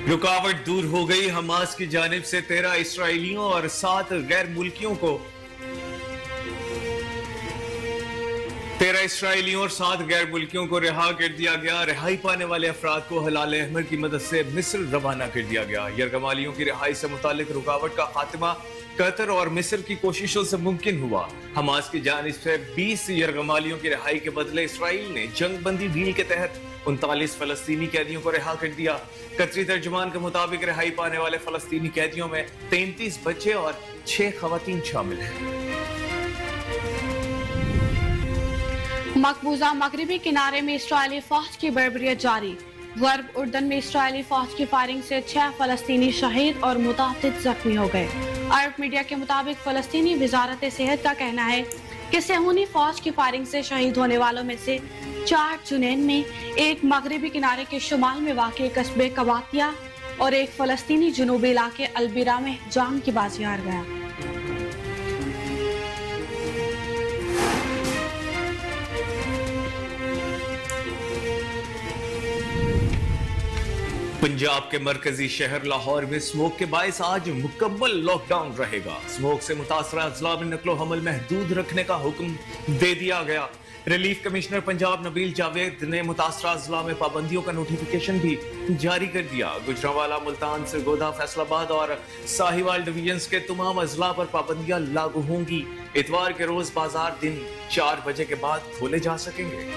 رکاوٹ دور ہو گئی، حماس کی جانب سے 13 اسرائیلیوں اور 7 غیر ملکیوں کو 13 اسرائیلیوں اور 7 غیر ملکیوں کو رہا کر دیا گیا۔ رہائی پانے والے افراد کو ہلال احمر کی مدد سے مصر روانہ کر دیا گیا۔ یرغمالیوں کی رہائی سے متعلق رکاوٹ کا خاتمہ قطر اور مصر کی کوششوں سے ممکن ہوا۔ حماس کی جانب سے 20 یرغمالیوں کی رہائی کے بدلے اسرائیل نے جنگ بندی ڈیل کے تحت 39 فلسطینی قیدیوں کو رہا کر دیا۔ قطری ترجمان کے مطابق رہائی پانے والے فلسطینی قیدیوں میں 33 بچے اور 6 خواتین شامل ہیں۔ مقبوضہ مغربی کنارے میں اسرائیلی فوج کی بربریت جاری۔ غرب اردن میں اسرائیلی فوج کی فائرنگ سے 6 فلسطینی شہید اور متعدد زخمی ہو گئے۔ عرب میڈیا کے مطابق فلسطینی وزارت صحت کا کہنا ہے کہ صہیونی فوج کی فائرنگ سے شہید ہونے والوں میں سے 4 جنین میں، ایک مغربی کنارے کے شمال میں واقع قصبے قباطیہ اور ایک فلسطینی جنوبی علاقے البیرا میں جان کی بازی ہار گیا۔ پنجاب کے مرکزی شہر لاہور میں اسموک کے باعث آج مکمل لاک ڈاؤن رہے گا۔ اسموک سے متاثرہ اضلاع میں نقل و حمل محدود رکھنے کا حکم دے دیا گیا۔ ریلیف کمشنر پنجاب نبیل جاوید نے متاثرہ اضلاع میں پابندیوں کا نوٹیفیکیشن بھی جاری کر دیا۔ گجرانوالہ، ملتان، سرگودا، فیصل آباد اور ساہیوال ڈویژنز کے تمام اضلاع پر پابندیاں لاگو ہوں گی۔ اتوار کے روز بازار دن 4 بجے کے بعد کھولے جا سکیں گے۔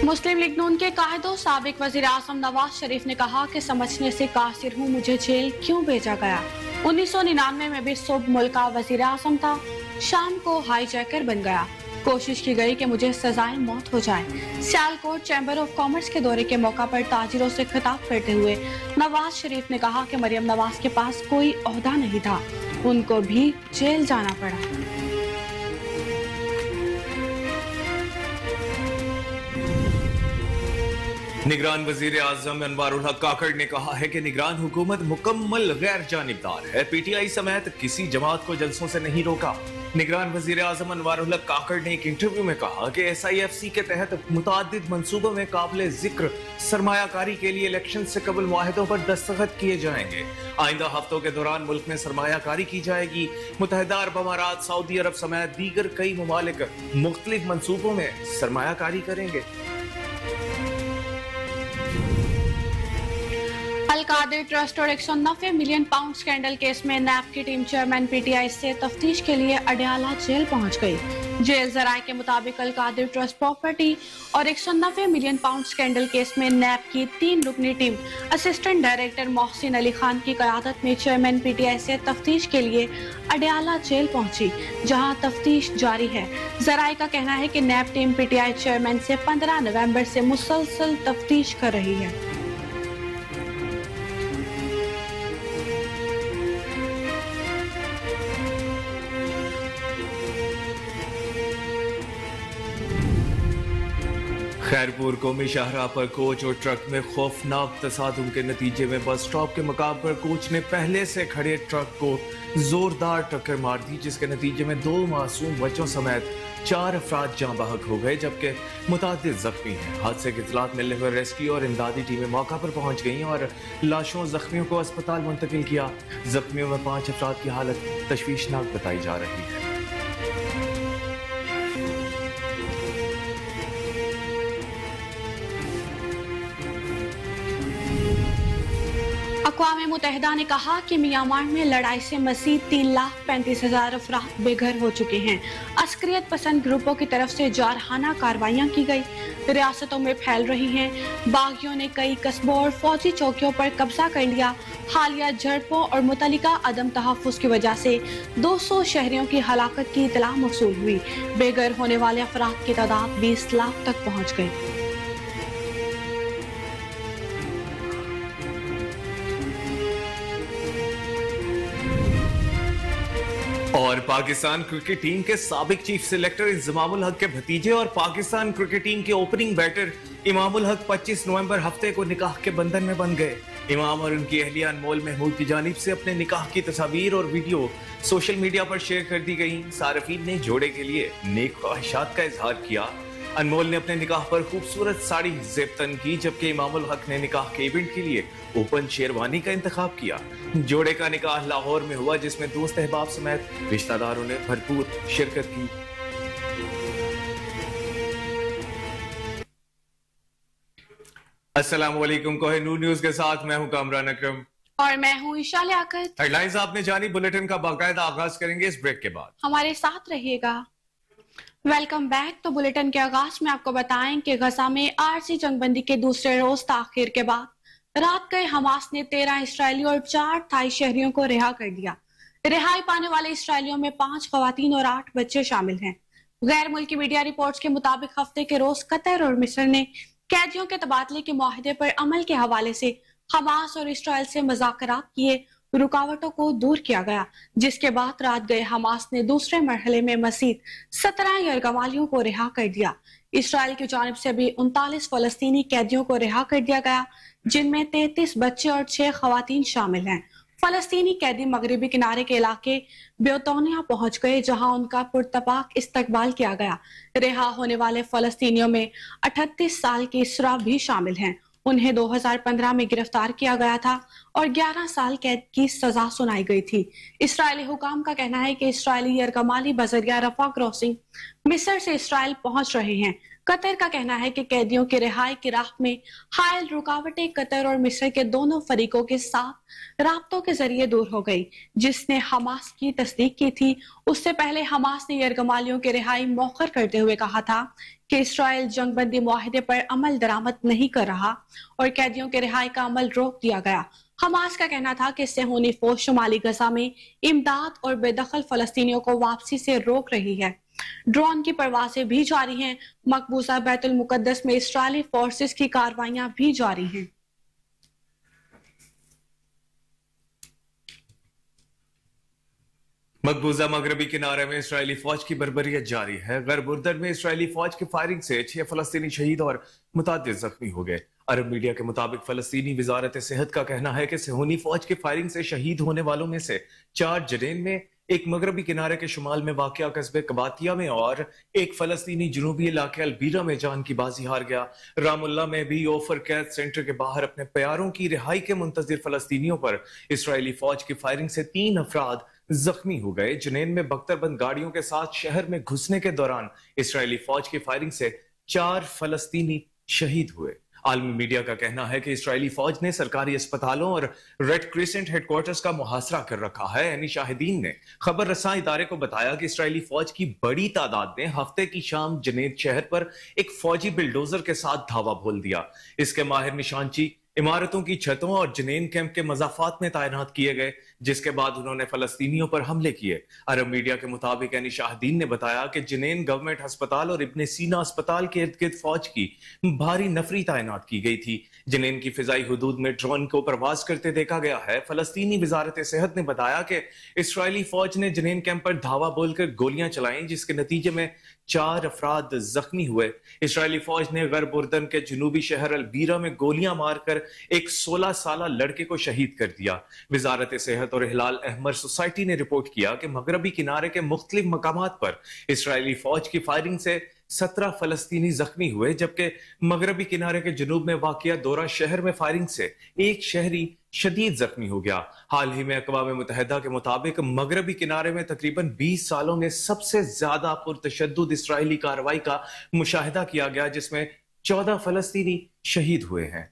مسلم لیگ نون کے قائد و سابق وزیر اعظم نواز شریف نے کہا کہ سمجھنے سے قاصر ہوں مجھے جیل کیوں بھیجا گیا۔ 1999 میں بھی صبح ملک کا وزیر اعظم تھا، شام کو ہائی جیکر بن گیا۔ کوشش کی گئی کہ مجھے سزائے موت ہو جائے۔ سیالکوٹ چیمبر آف کامرس کے دورے کے موقع پر تاجروں سے خطاب کرتے ہوئے نواز شریف نے کہا کہ مریم نواز کے پاس کوئی عہدہ نہیں تھا، ان کو بھی جیل جانا پڑا۔ نگران وزیر اعظم انوار الحق کاکڑ نے کہا ہے کہ نگران حکومت مکمل غیر جانبدار ہے، پی ٹی آئی سمیت کسی جماعت کو جلسوں سے نہیں روکا۔ نگران وزیر اعظم انوار الحق کاکڑ نے ایک انٹرویو میں کہا کہ ایس آئی ایف سی کے تحت متعدد منصوبوں میں قابل ذکر سرمایہ کاری کے لیے الیکشن سے قبل معاہدوں پر دستخط کیے جائیں گے۔ آئندہ ہفتوں کے دوران ملک میں سرمایہ کاری کی جائے گی۔ متحدہ عرب امارات، سعودی عرب سمیت دیگر کئی ممالک مختلف منصوبوں میں سرمایہ کاری کریں گے۔ القادر ٹرسٹ اور 190 ملین پاؤنڈ سکینڈل کیس میں نیب کی team chairman P T I سے تفتیش کے لیے اڈیالہ جیل پہنچ گئی۔ جیل ذرائع کے مطابق القادر ٹرسٹ پراپرٹی اور 190 ملین پاؤنڈ سکینڈل کیس میں نیب کی 3 رکنی ٹیم اسسٹنٹ ڈائریکٹر محسن علی خان کی قیادت میں چیئرمین پی ٹی آئی سے تفتیش کے لیے اڈیالہ جیل پہنچی، جہاں تفتیش جاری ہے۔ ذرائع کا کہنا ہے کہ NAB team P T I chairman سے 15 نومبر سے مسلسل تفتیش کر رہی ہے۔ خیرپور قومی شاہراہ پر کوچ اور ٹرک میں خوفناک تصادم کے نتیجے میں بس سٹاپ کے مقام پر کوچ نے پہلے سے کھڑے ٹرک کو زوردار ٹکر مار دی، جس کے نتیجے میں 2 معصوم بچوں سمیت 4 افراد جاں بحق ہو گئے جبکہ متعدد زخمی ہیں۔ حادثے کی اطلاعات ملنے پر ریسکیو اور امدادی ٹیمیں موقع پر پہنچ گئیں اور لاشوں زخمیوں کو اسپتال منتقل کیا۔ زخمیوں میں 5 افراد کی حالت تشویشناک بتائی جا رہی ہے۔ اقوام متحدہ نے کہا کہ میانمار میں لڑائی سے مزید 3,35,000 افراد بے گھر ہو چکے ہیں۔ عسکریت پسند گروپوں کی طرف سے جارحانہ کارروائیاں کی گئی، ریاستوں میں پھیل رہی ہیں۔ باغیوں نے کئی قصبوں اور فوجی چوکیوں پر قبضہ کر لیا۔ حالیہ جھڑپوں اور متعلقہ عدم تحفظ کی وجہ سے 200 شہریوں کی ہلاکت کی اطلاع موصول ہوئی۔ بے گھر ہونے والے افراد کی تعداد 20 لاکھ تک پہنچ گئی۔ اور پاکستان کرکٹ ٹیم کے سابق چیف سلیکٹر انضمام الحق کے بھتیجے اور پاکستان کرکٹ ٹیم کے اوپننگ بیٹر इमामुल हक 25 नवंबर हफ्ते को निकाह के बंधन में बंध गए। इमाम और उनकी अहलिया अनमोल महमूद की जानिब से अपने निकाह की तस्वीर और वीडियो सोशल मीडिया पर शेयर कर दी गई। सारफीन ने जोड़े के लिए नेक ख्वाहिशात का इजहार किया। अनमोल ने अपने निकाह पर खूबसूरत साड़ी ज़ेबतन की, जबकि इमामुल हक ने निकाह के इवेंट के लिए ओपन शेरवानी का इंतखाब किया। जोड़े का निकाह लाहौर में हुआ, जिसमें दोस्त अहबाब समेत रिश्तेदारों ने भरपूर शिरकत की। अस्सलाम वालेकुम, कोहिनूर न्यूज के साथ मैं हूं कामरान अकरम और मैं हूँ ईशा लियाकत। हेडलाइंस आपने जानी, बुलेटिन का बाकायदा आगाज करेंगे इस ब्रेक के बाद। हमारे साथ रहिएगा। Welcome back. तो बुलेटिन के आगाज में आपको बताएं कि गजा में आरजी जंगबंदी के दूसरे रोज ताखिर के बाद रात गए हमास ने 13 इसराइली और 4 थाई शहरियों को रिहा कर दिया। रिहाई पाने वाले इसराइलियों में 5 खवातीन और 8 बच्चे शामिल हैं। गैर मुल्की मीडिया रिपोर्ट्स के मुताबिक हफ्ते के रोज कतर और मिस्र ने कैदियों के तबादले के मुआहदे पर अमल के हवाले से हमास और इसराइल से मुज़ाकरात किए रुकावटों को दूर किया गया, जिसके बाद रात गए हमास ने दूसरे मरहले में मजीद 17 यरगमालियों को रिहा कर दिया। इसराइल की जानिब से भी 39 फलस्तीनी कैदियों को रिहा कर दिया गया, जिनमें 33 बच्चे और 6 खवातीन शामिल हैं। फलस्तीनी कैदी मगरबी किनारे के इलाके बेतौनिया पहुंच गए, जहां उनका पुरतपाक इस्तकबाल किया गया। रिहा होने वाले फलस्तीनियों में 38 साल की इसरा भी शामिल हैं। उन्हें 2015 में गिरफ्तार किया गया था और 11 साल कैद की सजा सुनाई गई थी। इसराइली हुकाम का कहना है कि इसराइली यरगमाली बजरिया रफा क्रॉसिंग मिस्र से इसराइल पहुंच रहे हैं। कतर का कहना है कि कैदियों की रिहाई की राह में हायल रुकावटें कतर और मिस्र के दोनों फरीकों के साथ राब्तों के जरिए दूर हो गई, जिसने हमास की तस्दीक की थी। उससे पहले हमास ने यरगमालियों की रिहाई मौखर करते हुए कहा था कि इसराइल जंगबंदी मुआहिदे पर अमल दरामद नहीं कर रहा और कैदियों के रिहाई का अमल रोक दिया गया। हमास का कहना था कि सेहूनी फौज शुमाली गजा में इमदाद और बेदखल फलस्तीनियों को वापसी से रोक रही है। ड्रोन की परवाजें भी जारी हैं। मकबूजा बैतुल मुकद्दस में इस्राएली फोर्सेस की कार्रवाइयां भी जारी हैं। मकबूजा मगरबी किनारे में इस्राएली फौज की बर्बरियत जारी है। गरब उर्दन में इस्राएली फौज की फायरिंग से 6 फलस्तीनी शहीद और मुतादिद जख्मी हो गए। अरब मीडिया के मुताबिक फलस्तीनी वजारत सेहत का कहना है कि सेहूनी फौज की फायरिंग से शहीद होने वालों में से 4 जनेन में, एक मगरबी किनारे के शुमाल में वाक़िया कस्बे कबातिया में और एक फलस्तीनी जुनूबी इलाके अलबीरा में जान की बाजी हार गया। रामुल्ला में भी ओफर कैद सेंटर के बाहर अपने प्यारों की रिहाई के मुंतजिर फलस्तीनियों पर इस्राएली फौज की फायरिंग से 3 अफराद जख्मी हो गए। जुनैन में बख्तरबंद गाड़ियों के साथ शहर में घुसने के दौरान इस्राएली फौज की फायरिंग से 4 फलस्तीनी शहीद हुए। आलमी मीडिया का कहना है कि इस्राएली फौज ने सरकारी अस्पतालों और रेड क्रिसेंट हेडक्वार्टर्स का मुहासरा कर रखा है। यानी शाहिदीन ने खबर रसां इदारे को बताया कि इस्राएली फौज की बड़ी तादाद ने हफ्ते की शाम जनेद शहर पर एक फौजी बिल्डोजर के साथ धावा बोल दिया। इसके माहिर निशानची इमारतों की छतों और जनेन कैंप के मजाफात में तैनात किए गए, जिसके बाद उन्होंने फलस्तीनियों पर हमले किए। अरब मीडिया के मुताबिक यानी शाहिदीन ने बताया कि जनेन गवर्नमेंट अस्पताल और इब्ने सीना अस्पताल के इर्द गिर्द फौज की भारी नफरी तैनात की गई थी। जनेन की फिजाई हुदूद में ड्रोन को प्रवास करते देखा गया है। फलस्तीनी वजारत सेहत ने बताया कि इसराइली फौज ने जनेन कैंप पर धावा बोलकर गोलियां चलाई, जिसके नतीजे में 4 अफराद जख्मी हुए। इसराइली फौज ने गरब उर्दन के जनूबी शहर अलबीरा में गोलियां मारकर एक 16 साल लड़के को शहीद कर दिया। वजारत सेहत और हिलाल अहमर सोसाइटी ने रिपोर्ट किया कि मगरबी किनारे के मुख्तलिफ मकामात पर इसराइली फौज की फायरिंग से 17 फलस्तीनी जख्मी हुए, जबकि मगरबी किनारे के जनूब में वाक़िया दोरा शहर में फायरिंग से एक शहरी शदीद जख्मी हो गया। हाल ही में अक़वाम मुत्तहिदा के मुताबिक मगरबी किनारे में तकरीबन 20 सालों में सबसे ज्यादा पुरतशद्दुद इसराइली कार्रवाई का मुशाहिदा किया गया, जिसमें 14 फलस्तीनी शहीद हुए हैं।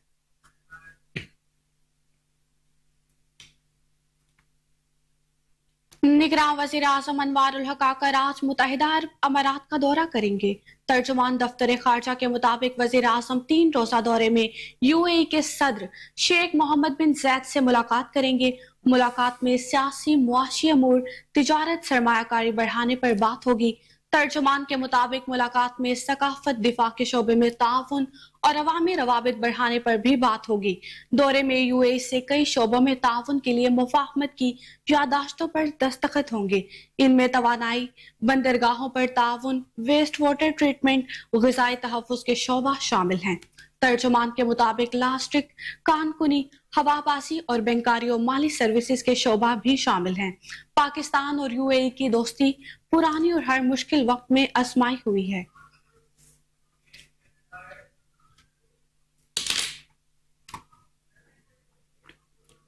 निगरान वज़ीर आज़म अनवारुल हक काकर आज मुत्तहिदा अरब अमारात का दौरा करेंगे। तर्जुमान दफ्तर खारजा के मुताबिक वज़ीर आज़म 3 रोज़ा दौरे में यूएई के सदर शेख मोहम्मद बिन ज़ैद से मुलाकात करेंगे। मुलाकात में सियासी, मुआशी अमूर, तिजारत, सरमायाकारी बढ़ाने पर बात होगी। तर्जुमान के मुताबिक मुलाकात में सकाफत, दिफा के शोबे में ताउन और अवामी रवाबित बढ़ाने पर भी बात होगी। दौरे में यूएई से कई शोबों में ताउन के लिए मुफाहमत की यादाश्तों पर दस्तखत होंगे। इनमें तवानाई, बंदरगाहों पर ताउन, वेस्ट वाटर ट्रीटमेंट, ग़िज़ाई तहफ़्फ़ुज़ के शोबा शामिल हैं। तर्जुमान के मुताबिक लास्टिक, कानकुनी, हवाबाजी और बैंकारियों माली सर्विसेज के शोबा भी शामिल हैं। पाकिस्तान और यूएई की दोस्ती पुरानी और हर मुश्किल वक्त में आजमाई हुई है।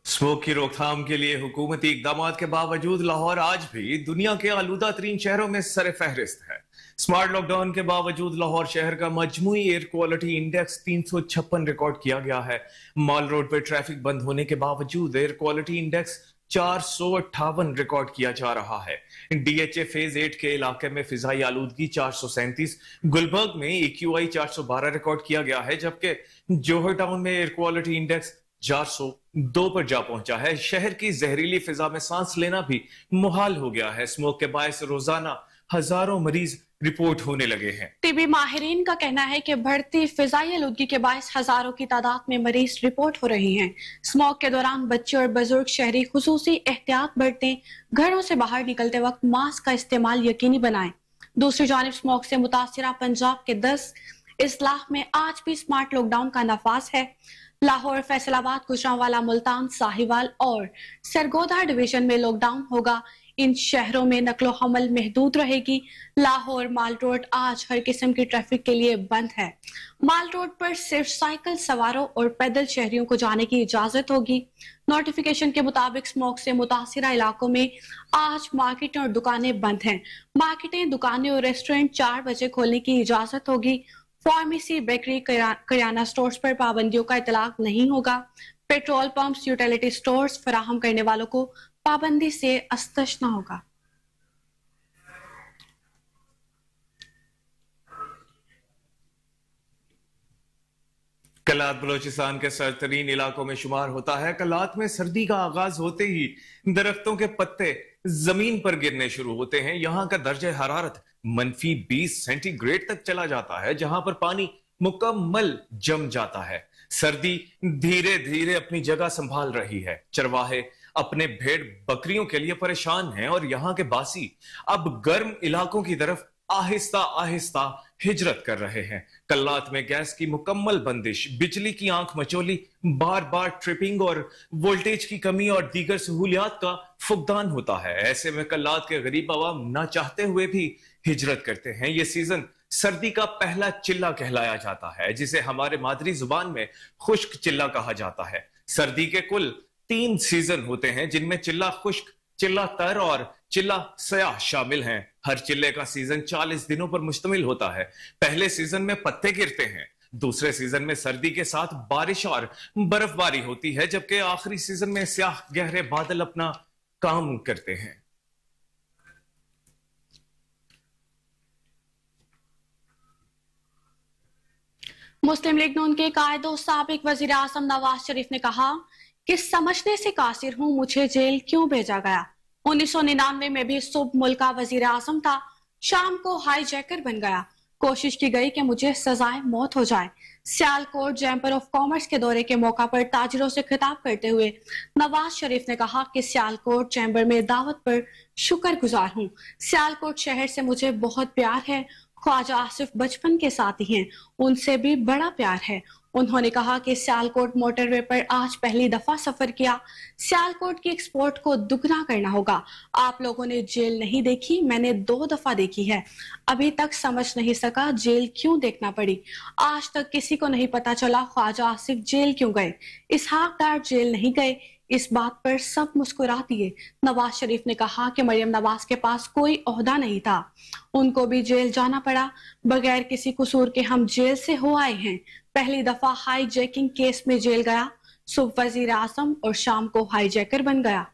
स्मोक की रोकथाम के लिए हुकूमती इकदाम के बावजूद लाहौर आज भी दुनिया के आलूदा तरीन शहरों में सर फहरिस्त है। स्मार्ट लॉकडाउन के बावजूद लाहौर शहर का मजमूई एयर क्वालिटी इंडेक्स 356 रिकॉर्ड किया गया है। मॉल रोड पर ट्रैफिक बंद होने के बावजूद एयर क्वालिटी इंडेक्स 458 रिकॉर्ड किया जा रहा है। डीएचए फेज 8 के इलाके में फिजाई आलूदगी 437, गुलबर्ग में AQI 412 रिकॉर्ड किया गया है, जबकि जोहर टाउन में एयर क्वालिटी इंडेक्स 402 पर जा पहुंचा है। शहर की जहरीली फिजा में सांस लेना भी मुहाल हो गया है। स्मोक के बायस रोजाना हजारों मरीज रिपोर्ट होने लगे हैं। टीबी माहिरीन का कहना है कि बढ़ती फिजाई आलूदगी के बायस हजारों की तादाद में मरीज रिपोर्ट हो रही हैं। स्मोक के दौरान बच्चे और बुजुर्ग शहरी खुसूसी एहतियात बरतें, घरों से बाहर निकलते वक्त मास्क का इस्तेमाल यकीनी बनाएं। दूसरी जानिब स्मोक से मुतासिरा पंजाब के 10 इस्लाह में आज भी स्मार्ट लॉकडाउन का नफाज है। लाहौर, फैसलाबाद, गुजरांवाला, मुल्तान, साहिवाल और सरगोदा डिवीजन में लॉकडाउन होगा। इन शहरों में नकलो हमल महदूद रहेगी। लाहौर माल रोड आज हर किस्म की ट्रैफिक के लिए बंद है। माल रोड पर सिर्फ साइकिल सवारों और पैदल शहरियों को जाने की इजाजत होगी। नोटिफिकेशन के मुताबिक स्मोक से मुतासिरा इलाकों में आज मार्केटें और दुकानें बंद हैं। मार्केटें, दुकानें और रेस्टोरेंट 4 बजे खोलने की इजाजत होगी। फार्मेसी, बेकरी, किराना स्टोर्स पर पाबंदियों का इतलाक नहीं होगा। पेट्रोल पंप्स, यूटिलिटी स्टोर्स फराहम करने वालों को पाबंदी से अस्तशना होगा। कलात बलोचिस्तान के सरतरीन इलाकों में शुमार होता है। कलात में सर्दी का आगाज होते ही दरख्तों के पत्ते जमीन पर गिरने शुरू होते हैं। यहाँ का दर्जा हरारत -20 सेंटीग्रेड तक चला जाता है, जहां पर पानी मुकम्मल जम जाता है। सर्दी धीरे धीरे अपनी जगह संभाल रही है। चरवाहे अपने भेड़ बकरियों के लिए परेशान हैं और यहाँ के बासी अब गर्म इलाकों की तरफ आहिस्ता आहिस्ता हिजरत कर रहे हैं। कल्लात में गैस की मुकम्मल बंदिश, बिजली की आंख मचोली, बार बार ट्रिपिंग और वोल्टेज की कमी और दीगर सहूलियात का फुकदान होता है। ऐसे में कल्लात के गरीब अवाम ना चाहते हुए भी हिजरत करते हैं। ये सीजन सर्दी का पहला चिल्ला कहलाया जाता है, जिसे हमारे मादरी जुबान में खुश्क चिल्ला कहा जाता है। सर्दी के कुल 3 सीजन होते हैं, जिनमें चिल्ला खुश्क, चिल्ला तर और चिल्ला सयाह शामिल हैं। हर चिल्ले का सीजन 40 दिनों पर मुश्तमिल होता है। पहले सीजन में पत्ते गिरते हैं, दूसरे सीजन में सर्दी के साथ बारिश और बर्फबारी होती है, जबकि आखिरी सीजन में स्याह गहरे बादल अपना काम करते हैं। मुस्लिम लीग नून के कायद और साबिक वजीर आजम नवाज शरीफ ने कहा कि समझने से कासिर हूं, मुझे जेल क्यों भेजा गया। 1999 में भी सुबह मुल्क का वजीर आजम था, शाम को हाईजैकर बन गया। कोशिश की गई कि मुझे सजाए मौत हो जाए। सियालकोट चैम्बर ऑफ कॉमर्स के दौरे के मौका पर ताजिरों से खिताब करते हुए नवाज शरीफ ने कहा कि सियालकोट चैम्बर में दावत पर शुक्रगुजार हूँ। सियालकोट शहर से मुझे बहुत प्यार है। ख्वाजा आसिफ बचपन के साथी हैं, उनसे भी बड़ा प्यार है। उन्होंने कहा कि सियालकोट मोटरवे पर आज पहली दफा सफर किया। सियालकोट की एक्सपोर्ट को दुगना करना होगा। आप लोगों ने जेल नहीं देखी, मैंने 2 दफा देखी है। अभी तक समझ नहीं सका जेल क्यों देखना पड़ी। आज तक किसी को नहीं पता चला ख्वाजा आसिफ जेल क्यों गए। इसहाक डार जेल नहीं गए। इस बात पर सब मुस्कुरा दिए। नवाज शरीफ ने कहा कि मरियम नवाज के पास कोई ओहदा नहीं था, उनको भी जेल जाना पड़ा। बगैर किसी कसूर के हम जेल से हो आए हैं। पहली दफा हाईजैकिंग केस में जेल गया, सुबह वजीर आजम और शाम को हाईजैकर बन गया।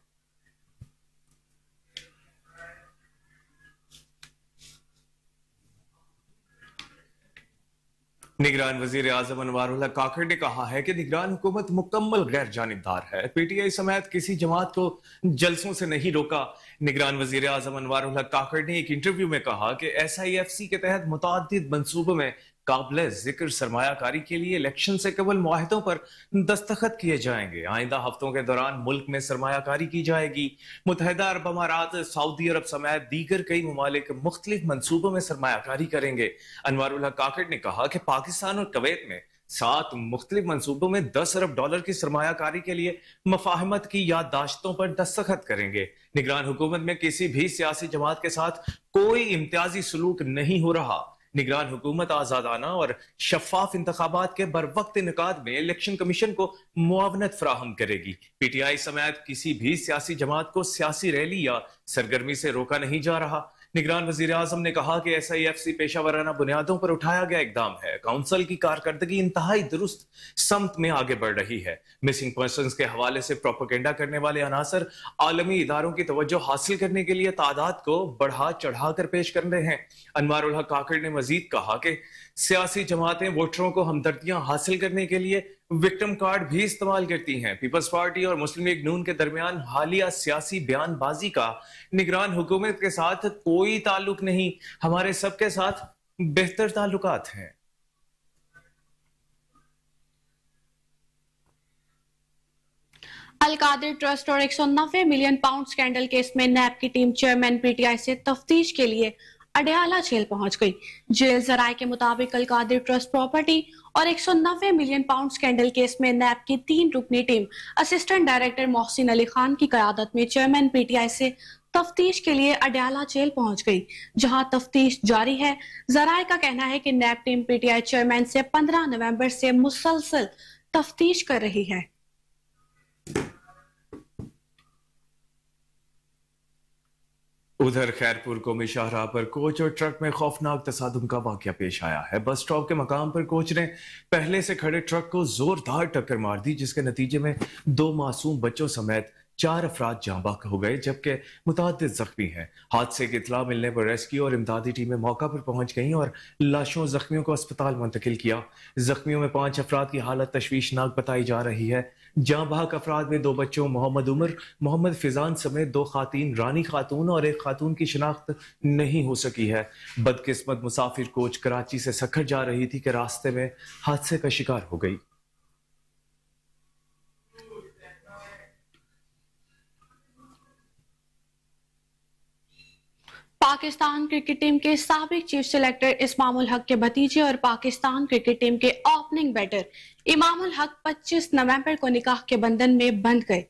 निगरान वजीर आजम अनवारुल्लाह काकड़ ने कहा है कि निगरान हुकूमत मुकम्मल गैर जानिबदार है। पीटीआई समेत किसी जमात को जलसों से नहीं रोका। निगरान वजीर आजम अनवारुल्लाह काकड़ ने एक इंटरव्यू में कहा कि SIFC के तहत मुतअद्दिद मंसूबों में काबिल जिक्र सरमायाकारी के लिए इलेक्शन से कबल मुआहिदों पर दस्तखत किए जाएंगे। आइंदा हफ्तों के दौरान मुल्क में सरमायाकारी की जाएगी। मुत्तहिदा अरब अमारात, सऊदी अरब समेत दीगर कई ममालिक मुख्तलिफ मंसूबों में सरमायाकारी करेंगे। अनवारुल्लाह काकड़ ने कहा कि पाकिस्तान और कुवैत में 7 मुख्तलिफ मंसूबों में 10 अरब डॉलर की सरमायाकारी के लिए मफाहमत की याददाश्तों पर दस्तखत करेंगे। निगरान हुकूमत में किसी भी सियासी जमात के साथ कोई इम्तियाजी सलूक नहीं हो रहा। निगरान हुकूमत आजादाना और शफाफ इंतखाबात के बर वक्त इनेकाद में इलेक्शन कमीशन को मुआवनत फराहम करेगी। पीटीआई समेत किसी भी सियासी जमात को सियासी रैली या सरगर्मी से रोका नहीं जा रहा। निगरान वजीर आजम ने कहा कि SIFC पेशा वराना बुनियादों पर उठाया गया इकदाम है। काउंसिल की कारकर्दगी इंतहाई दुरुस्त समत में आगे बढ़ रही है। मिसिंग पर्सन्स के हवाले से प्रोपेगेंडा करने वाले अनासर आलमी इदारों की तवज्जो हासिल करने के लिए तादाद को बढ़ा चढ़ा कर पेश कर रहे हैं। अनवार उल हक काकड़ ने मजीद कहा कि सियासी जमातें वोटरों को हमदर्दियां हासिल करने के लिए विक्टिम कार्ड भी इस्तेमाल करती हैं। पीपल्स पार्टी और मुस्लिम लीग नून के दरमियान हालिया सियासी बयानबाजी का निगरान हुकूमत के साथ कोई ताल्लुक नहीं। हमारे सबके साथ बेहतर ताल्लुकात हैं। अल कादिर ट्रस्ट और 190 मिलियन पाउंड स्कैंडल केस में नैब की टीम चेयरमैन PTI से तफ्तीश के लिए अडयाला जेल पहुंच गई। जेल जराये के मुताबिक अल कादिर ट्रस्ट प्रॉपर्टी और 190 मिलियन पाउंड स्कैंडल केस में नैब की 3 रुकनी team assistant director Mohsin Ali Khan की क़यादत में चेयरमैन PTI से तफ्तीश के लिए अडयाला जेल पहुंच गई, जहां तफ्तीश जारी है। जराये का कहना है कि नैब टीम PTI चेयरमैन से 15 नवंबर से मुसलसल तफ्तीश कर रही है। उधर खैरपुर कौमी शाहराह पर कोच और ट्रक में खौफनाक तसादुम का वाकया पेश आया है। बस स्टॉप के मकाम पर कोच ने पहले से खड़े ट्रक को जोरदार टक्कर मार दी, जिसके नतीजे में 2 मासूम बच्चों समेत 4 अफराद जाँ बहक हो गए, जबकि मुतअद्दिद जख्मी हैं। हादसे की इत्तला मिलने पर रेस्क्यू और इमदादी टीमें मौका पर पहुंच गईं और लाशों जख्मियों को अस्पताल मुंतकिल किया। जख्मियों में 5 अफराद की हालत तशवीशनाक बताई जा रही है। जाँ बहक अफराद में 2 बच्चों मोहम्मद उमर, मोहम्मद फिजान समेत 2 खातीन रानी खातून और 1 खातून की शिनाख्त नहीं हो सकी है। बदकिस्मत मुसाफिर कोच कराची से सखर जा रही थी कि रास्ते में हादसे का शिकार हो गई। पाकिस्तान क्रिकेट टीम के साबिक चीफ सेलेक्टर इस्मामुल हक के भतीजे और पाकिस्तान क्रिकेट टीम के ओपनिंग बैटर इमामुल हक 25 नवंबर को निकाह के बंधन में बंध गए।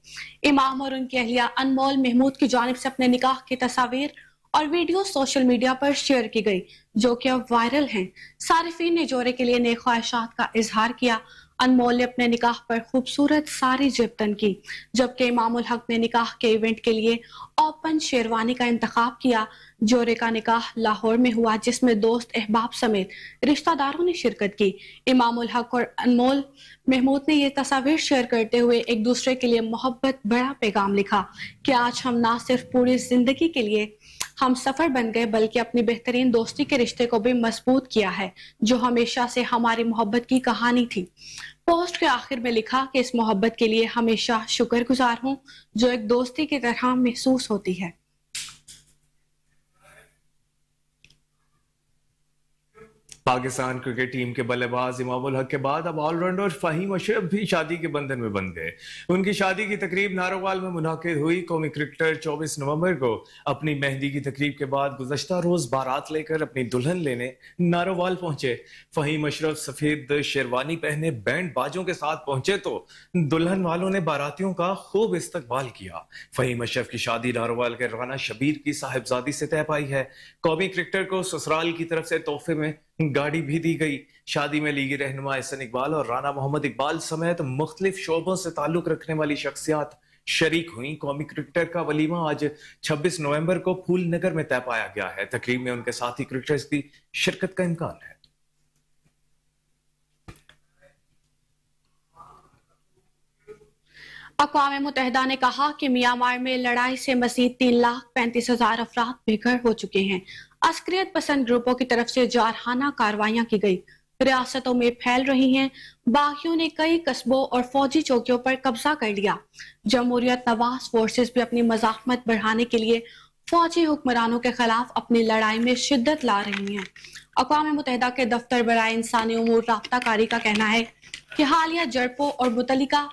इमाम और उनकी अहलिया अनमोल महमूद की जानिब से अपने निकाह की तस्वीर और वीडियो सोशल मीडिया पर शेयर की गई, जो कि अब वायरल हैं। सारिफीन ने जोड़े के लिए नेक ख्वाहिशात का इजहार किया। अनमोल ने अपने निकाह पर खूबसूरत साड़ी जिब्तन की, जबकि इमामुल हक ने निकाह के इवेंट के लिए ओपन शेरवानी का इंतखाब किया। जोड़े का निकाह लाहौर में हुआ, जिसमें दोस्त अहबाब समेत रिश्तेदारों ने शिरकत की। इमामुल हक और अनमोल महमूद ने ये तस्वीर शेयर करते हुए एक दूसरे के लिए मोहब्बत बड़ा पैगाम लिखा कि आज हम ना सिर्फ पूरी जिंदगी के लिए हम सफर बन गए, बल्कि अपनी बेहतरीन दोस्ती के रिश्ते को भी मजबूत किया है, जो हमेशा से हमारी मोहब्बत की कहानी थी। पोस्ट के आखिर में लिखा कि इस मोहब्बत के लिए हमेशा शुक्रगुजार हूं, जो एक दोस्ती की तरह महसूस होती है। पाकिस्तान क्रिकेट टीम के बल्लेबाज इमामुल हक के बाद अब ऑलराउंडर फहीम अशरफ भी शादी के बंधन में बंध गए। उनकी शादी की तकरीब नारोवाल में मुनाकिद हुई। कौमी क्रिकेटर 24 नवंबर को अपनी मेहंदी की तकरीब के बाद गुज़श्ता रोज बारात लेकर अपनी दुल्हन लेने नारोवाल पहुंचे। फहीम अशरफ सफेद शेरवानी पहने बैंड बाजों के साथ पहुंचे तो दुल्हन वालों ने बारातियों का खूब इस्तकबाल किया। फहीम अशरफ की शादी नारोवाल के राना शबीर की साहिबजादी से तय पाई है। कौमी क्रिकेटर को ससुराल की तरफ से तोहफे में गाड़ी भी दी गई। शादी में लीगी रहनुमा एहसन इकबाल और राना मोहम्मद इकबाल समेत मुख्तलिफ शोबों से ताल्लुक रखने वाली शख्सियात शरीक हुई। कौमी क्रिकेटर का वलीमा आज 26 नवंबर को फूल नगर में तय पाया गया है। तकरीब में उनके साथी क्रिकेटर्स की शिरकत का इम्कान है। अक़वाम मुत्तहिदा ने कहा कि म्यांमार में लड़ाई से मज़ीद 3,35,000 अफराद बेघर हो चुके हैं। अस्करियत पसंद ग्रुपों की तरफ से जारहाना कार्रवाइयां की गई, रियासतों में फैल रही हैं। बागियों ने कई कस्बों और फौजी चौकियों पर कब्जा कर लिया। जमहूरियत नवाज फोर्सेस भी अपनी मज़ाहमत बढ़ाने के लिए फौजी हुक्मरानों के खिलाफ अपनी लड़ाई में शिद्दत ला रही हैं। अक़वाम मुत्तहिदा के दफ्तर बराए इंसानी उमूर राब्ता कारी का कहना है कि हालिया झड़पों और मुतल्लिका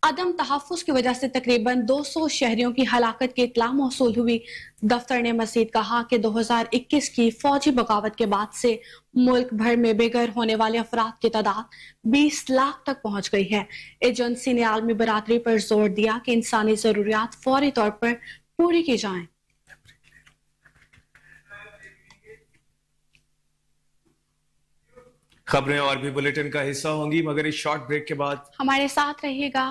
अदम तहफ़्फ़ुज़ की वजह से तकरीबन 200 शहरियों की हलाकत की इत्तला मौसूल हुई। दफ्तर ने मज़ीद कहा कि 2021 की फौजी बगावत के बाद से मुल्क भर में बेघर होने वाले अफराद की तादाद 20 लाख तक पहुंच गई है। एजेंसी ने आलमी बरादरी पर जोर दिया कि इंसानी ज़रूरियात फौरी तौर पर पूरी की जाएं। खबरें और भी बुलेटिन का हिस्सा होंगी, मगर इस शॉर्ट ब्रेक के बाद हमारे साथ रहिएगा।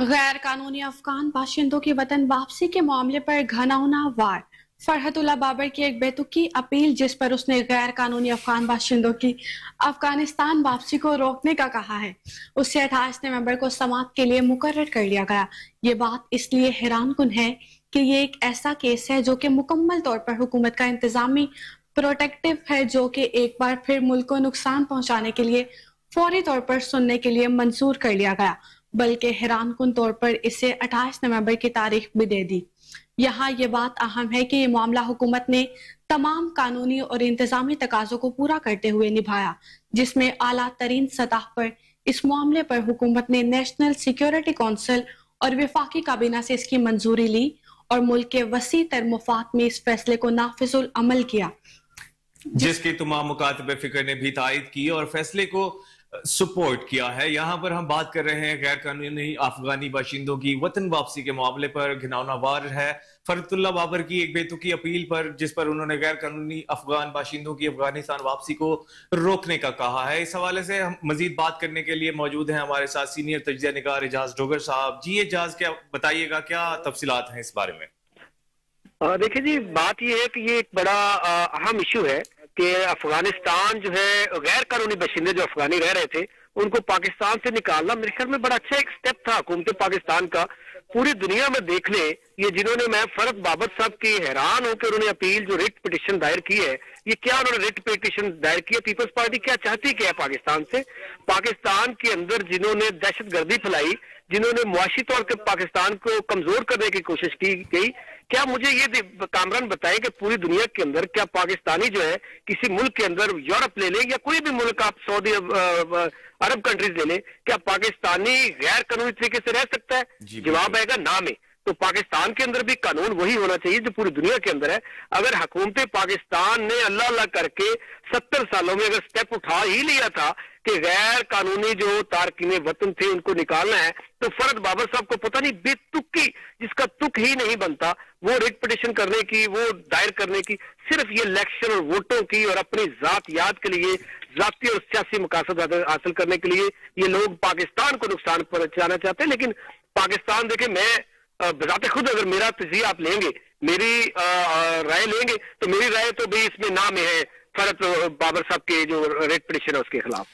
गैर कानूनी अफगान बाशिंदों की वतन वापसी के मामले पर घनौना वार। फरहतुल्लाह बाबर की एक बेतुकी अपील जिस पर उसने गैर कानूनी अफगान बाशिंदों की अफगानिस्तान वापसी को रोकने का कहा है, उससे 28 नवंबर को समाअत के लिए मुकर्रर कर लिया गया। ये बात इसलिए हैरानकुन है कि ये एक ऐसा केस है जो कि मुकम्मल तौर पर हुकूमत का इंतजामी प्रोटेक्टिव है, जो कि एक बार फिर मुल्क को नुकसान पहुंचाने के लिए फौरी तौर पर सुनने के लिए मंजूर कर लिया गया, बल्कि हैरानकुन तौर पर इसे 28 नवंबर की तारीख भी दे दी। यहाँ ये बात अहम है कि ये मामला हुकूमत ने तमाम कानूनी और इंतजामी तकाजों को पूरा करते हुए निभाया, जिसमें आला तरीन सतह पर इस मामले पर हुकूमत ने नेशनल सिक्योरिटी कौंसिल और वफाकी काबीना से इसकी मंजूरी ली और मुल्क के वसी तर मुफाद में इस फैसले को नाफिजुल अमल किया, जिसकी तमाम मुकातबे फिक्र ने भी तायद की और फैसले को सपोर्ट किया है। यहाँ पर हम बात कर रहे हैं गैर कानूनी अफगानी बाशिंदों की वतन वापसी के मामले पर। घिनौना वार है फरहतुल्लाह बाबर की एक बेतुकी अपील पर, जिस पर उन्होंने गैर कानूनी अफगान बाशिंदों की अफगानिस्तान वापसी को रोकने का कहा है। इस हवाले से हम मजीद बात करने के लिए मौजूद हैं हमारे साथ सीनियर तज्जिया निगार एजाज डोगर साहब। जी एजाज, क्या बताइएगा, क्या तफसीलात हैं इस बारे में? देखिए जी, बात यह है कि ये एक बड़ा अहम इशू है कि अफगानिस्तान जो है गैर कानूनी बशिंदे जो अफगानी रह रहे थे उनको पाकिस्तान से निकालना मेरे ख्याल में बड़ा अच्छा एक स्टेप था हुकूमत पाकिस्तान का। पूरी दुनिया में देख ले, ये जिन्होंने, मैं फरहत बाबर साहब की हैरान हूं कि उन्होंने अपील जो रिट पिटिशन दायर की है, ये क्या उन्होंने रिट पिटिशन दायर की है? पीपल्स पार्टी क्या चाहती क्या है पाकिस्तान से? पाकिस्तान के अंदर जिन्होंने दहशतगर्दी फैलाई, जिन्होंने मुआशी तौर पर पाकिस्तान को कमजोर करने की कोशिश की गई, क्या मुझे ये कामरान बताएं कि पूरी दुनिया के अंदर क्या पाकिस्तानी जो है किसी मुल्क के अंदर, यूरोप ले लें या कोई भी मुल्क, आप सऊदी अरब कंट्रीज ले लें, क्या पाकिस्तानी गैर कानूनी तरीके से रह सकता है? जवाब आएगा ना में। तो पाकिस्तान के अंदर भी कानून वही होना चाहिए जो पूरी दुनिया के अंदर है। अगर हुकूमत पाकिस्तान ने अल्लाह अल्लाह करके 70 सालों में अगर स्टेप उठा ही लिया था कि गैर कानूनी जो तारकीन वतन थे उनको निकालना है, तो फरहत बाबर साहब को पता नहीं बेतुकी, जिसका तुक ही नहीं बनता, वो रिट पिटिशन करने की, वो दायर करने की, सिर्फ ये इलेक्शन और वोटों की और अपनी जात याद के लिए, जाती और सियासी मकासद हासिल करने के लिए ये लोग पाकिस्तान को नुकसान पहुंचाना चाहते हैं। लेकिन पाकिस्तान, देखे, मैं बजाते खुद अगर मेरा तजिया आप लेंगे, मेरी राय लेंगे, तो मेरी राय तो भी इसमें नाम है फरहत बाबर साहब के जो रेट पिटिशन है उसके खिलाफ।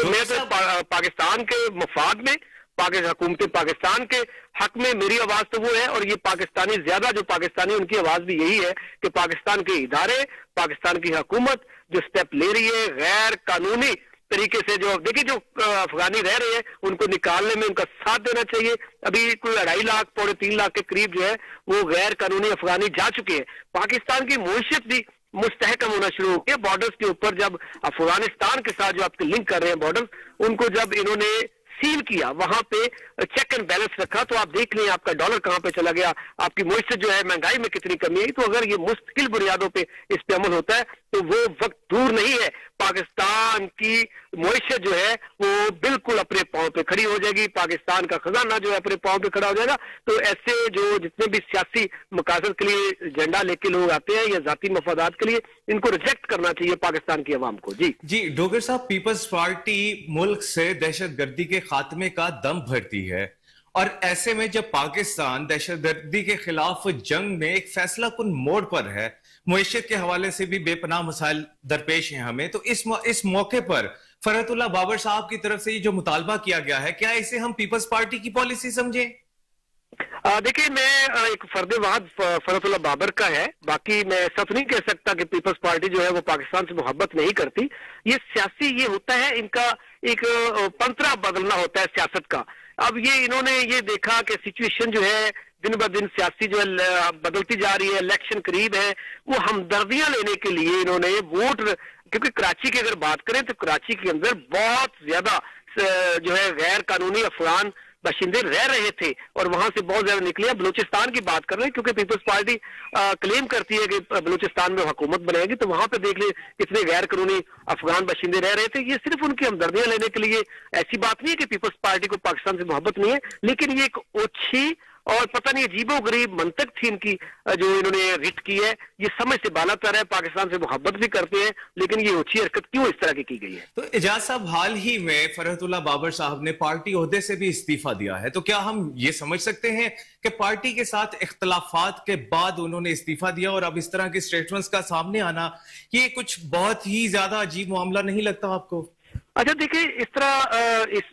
मैं तो पाकिस्तान के मफाद में, हुकूमत पाकिस्तान के हक में मेरी आवाज तो वो है, और ये पाकिस्तानी ज्यादा जो पाकिस्तानी उनकी आवाज भी यही है कि पाकिस्तान के इदारे, पाकिस्तान की हुकूमत जो स्टेप ले रही है गैर कानूनी तरीके से, जो देखिए जो अफगानी रह रहे हैं उनको निकालने में उनका साथ देना चाहिए। अभी कोई 2.5 लाख, 3.5 लाख के करीब जो है वो गैर कानूनी अफगानी जा चुके हैं। पाकिस्तान की मुईशत भी मुस्तहकम होना शुरू हो गया। बॉर्डर्स के ऊपर जब अफगानिस्तान के साथ जो आपके लिंक कर रहे हैं बॉर्डर, उनको जब इन्होंने सील किया, वहां पे चेक एंड बैलेंस रखा, तो आप देख लें आपका डॉलर कहां पे चला गया, आपकी मुईशत जो है, महंगाई में कितनी कमी है। तो अगर ये मुस्तकिल बुनियादों पे इस पे अमल होता है तो वो वक्त दूर नहीं है, पाकिस्तान की मुईशत जो है वो बिल्कुल अपने पांव पे खड़ी हो जाएगी, पाकिस्तान का खजाना जो है अपने पांव पे खड़ा हो जाएगा। तो ऐसे जो जितने भी सियासी मकासद के लिए झंडा लेके लोग आते हैं या जाती मफादात के लिए, इनको रिजेक्ट करना चाहिए पाकिस्तान की अवाम को। जी डोगर साहब, पीपल्स पार्टी मुल्क से दहशतगर्दी के खात्मे का दम भरती है, और ऐसे में जब पाकिस्तान दहशतगर्दी के खिलाफ जंग में एक फैसला कुन मोड़ पर है, मुईशत के हवाले से भी बेपनाह मसाइल दरपेश हैं हमें, तो इस मौके पर फरहतुल्लाह बाबर साहब की तरफ से ये जो मुतालबा किया गया है, क्या इसे हम पीपल्स पार्टी की पॉलिसी समझें? देखिए, मैं एक फर्द वाद फरहतुल्लाह बाबर का है, बाकी मैं सब नहीं कह सकता कि पीपल्स पार्टी जो है वो पाकिस्तान से मोहब्बत नहीं करती। ये सियासी ये होता है, इनका एक पंतरा बदलना होता है सियासत का। अब ये इन्होंने ये देखा कि सिचुएशन जो है दिन ब दिन सियासी जो है बदलती जा रही है, इलेक्शन करीब है, वो हमदर्दियां लेने के लिए इन्होंने वोट, क्योंकि कराची की अगर बात करें तो कराची के अंदर बहुत ज्यादा जो है गैर कानूनी अफगान बाशिंदे रह रहे थे और वहां से बहुत ज्यादा निकले। बलूचिस्तान की बात कर रहे हैं क्योंकि पीपल्स पार्टी क्लेम करती है कि बलूचिस्तान में हुकूमत बनेगी, तो वहां पे देख ले कितने गैर कानूनी अफगान बाशिंदे रह रहे थे। ये सिर्फ उनकी हमदर्दियां लेने के लिए, ऐसी बात नहीं है कि पीपल्स पार्टी को पाकिस्तान से मोहब्बत नहीं है, लेकिन ये एक ओछी और पता नहीं अजीबो गरीब मंतक थी इनकी जो इन्होंने रिट की है। ये समझ से बाला तर है, पाकिस्तान से मोहब्बत भी करते हैं, लेकिन ये ऊंची हरकत क्यों इस तरह की गई है? तो एजाज साहब, हाल ही में फरहतुल्लाह बाबर साहब ने पार्टी ओहदे से भी इस्तीफा दिया है, तो क्या हम ये समझ सकते हैं कि पार्टी के साथ इख्तलाफात के बाद उन्होंने इस्तीफा दिया और अब इस तरह के स्टेटमेंट्स का सामने आना, ये कुछ बहुत ही ज्यादा अजीब मामला नहीं लगता आपको? अच्छा देखिए, इस तरह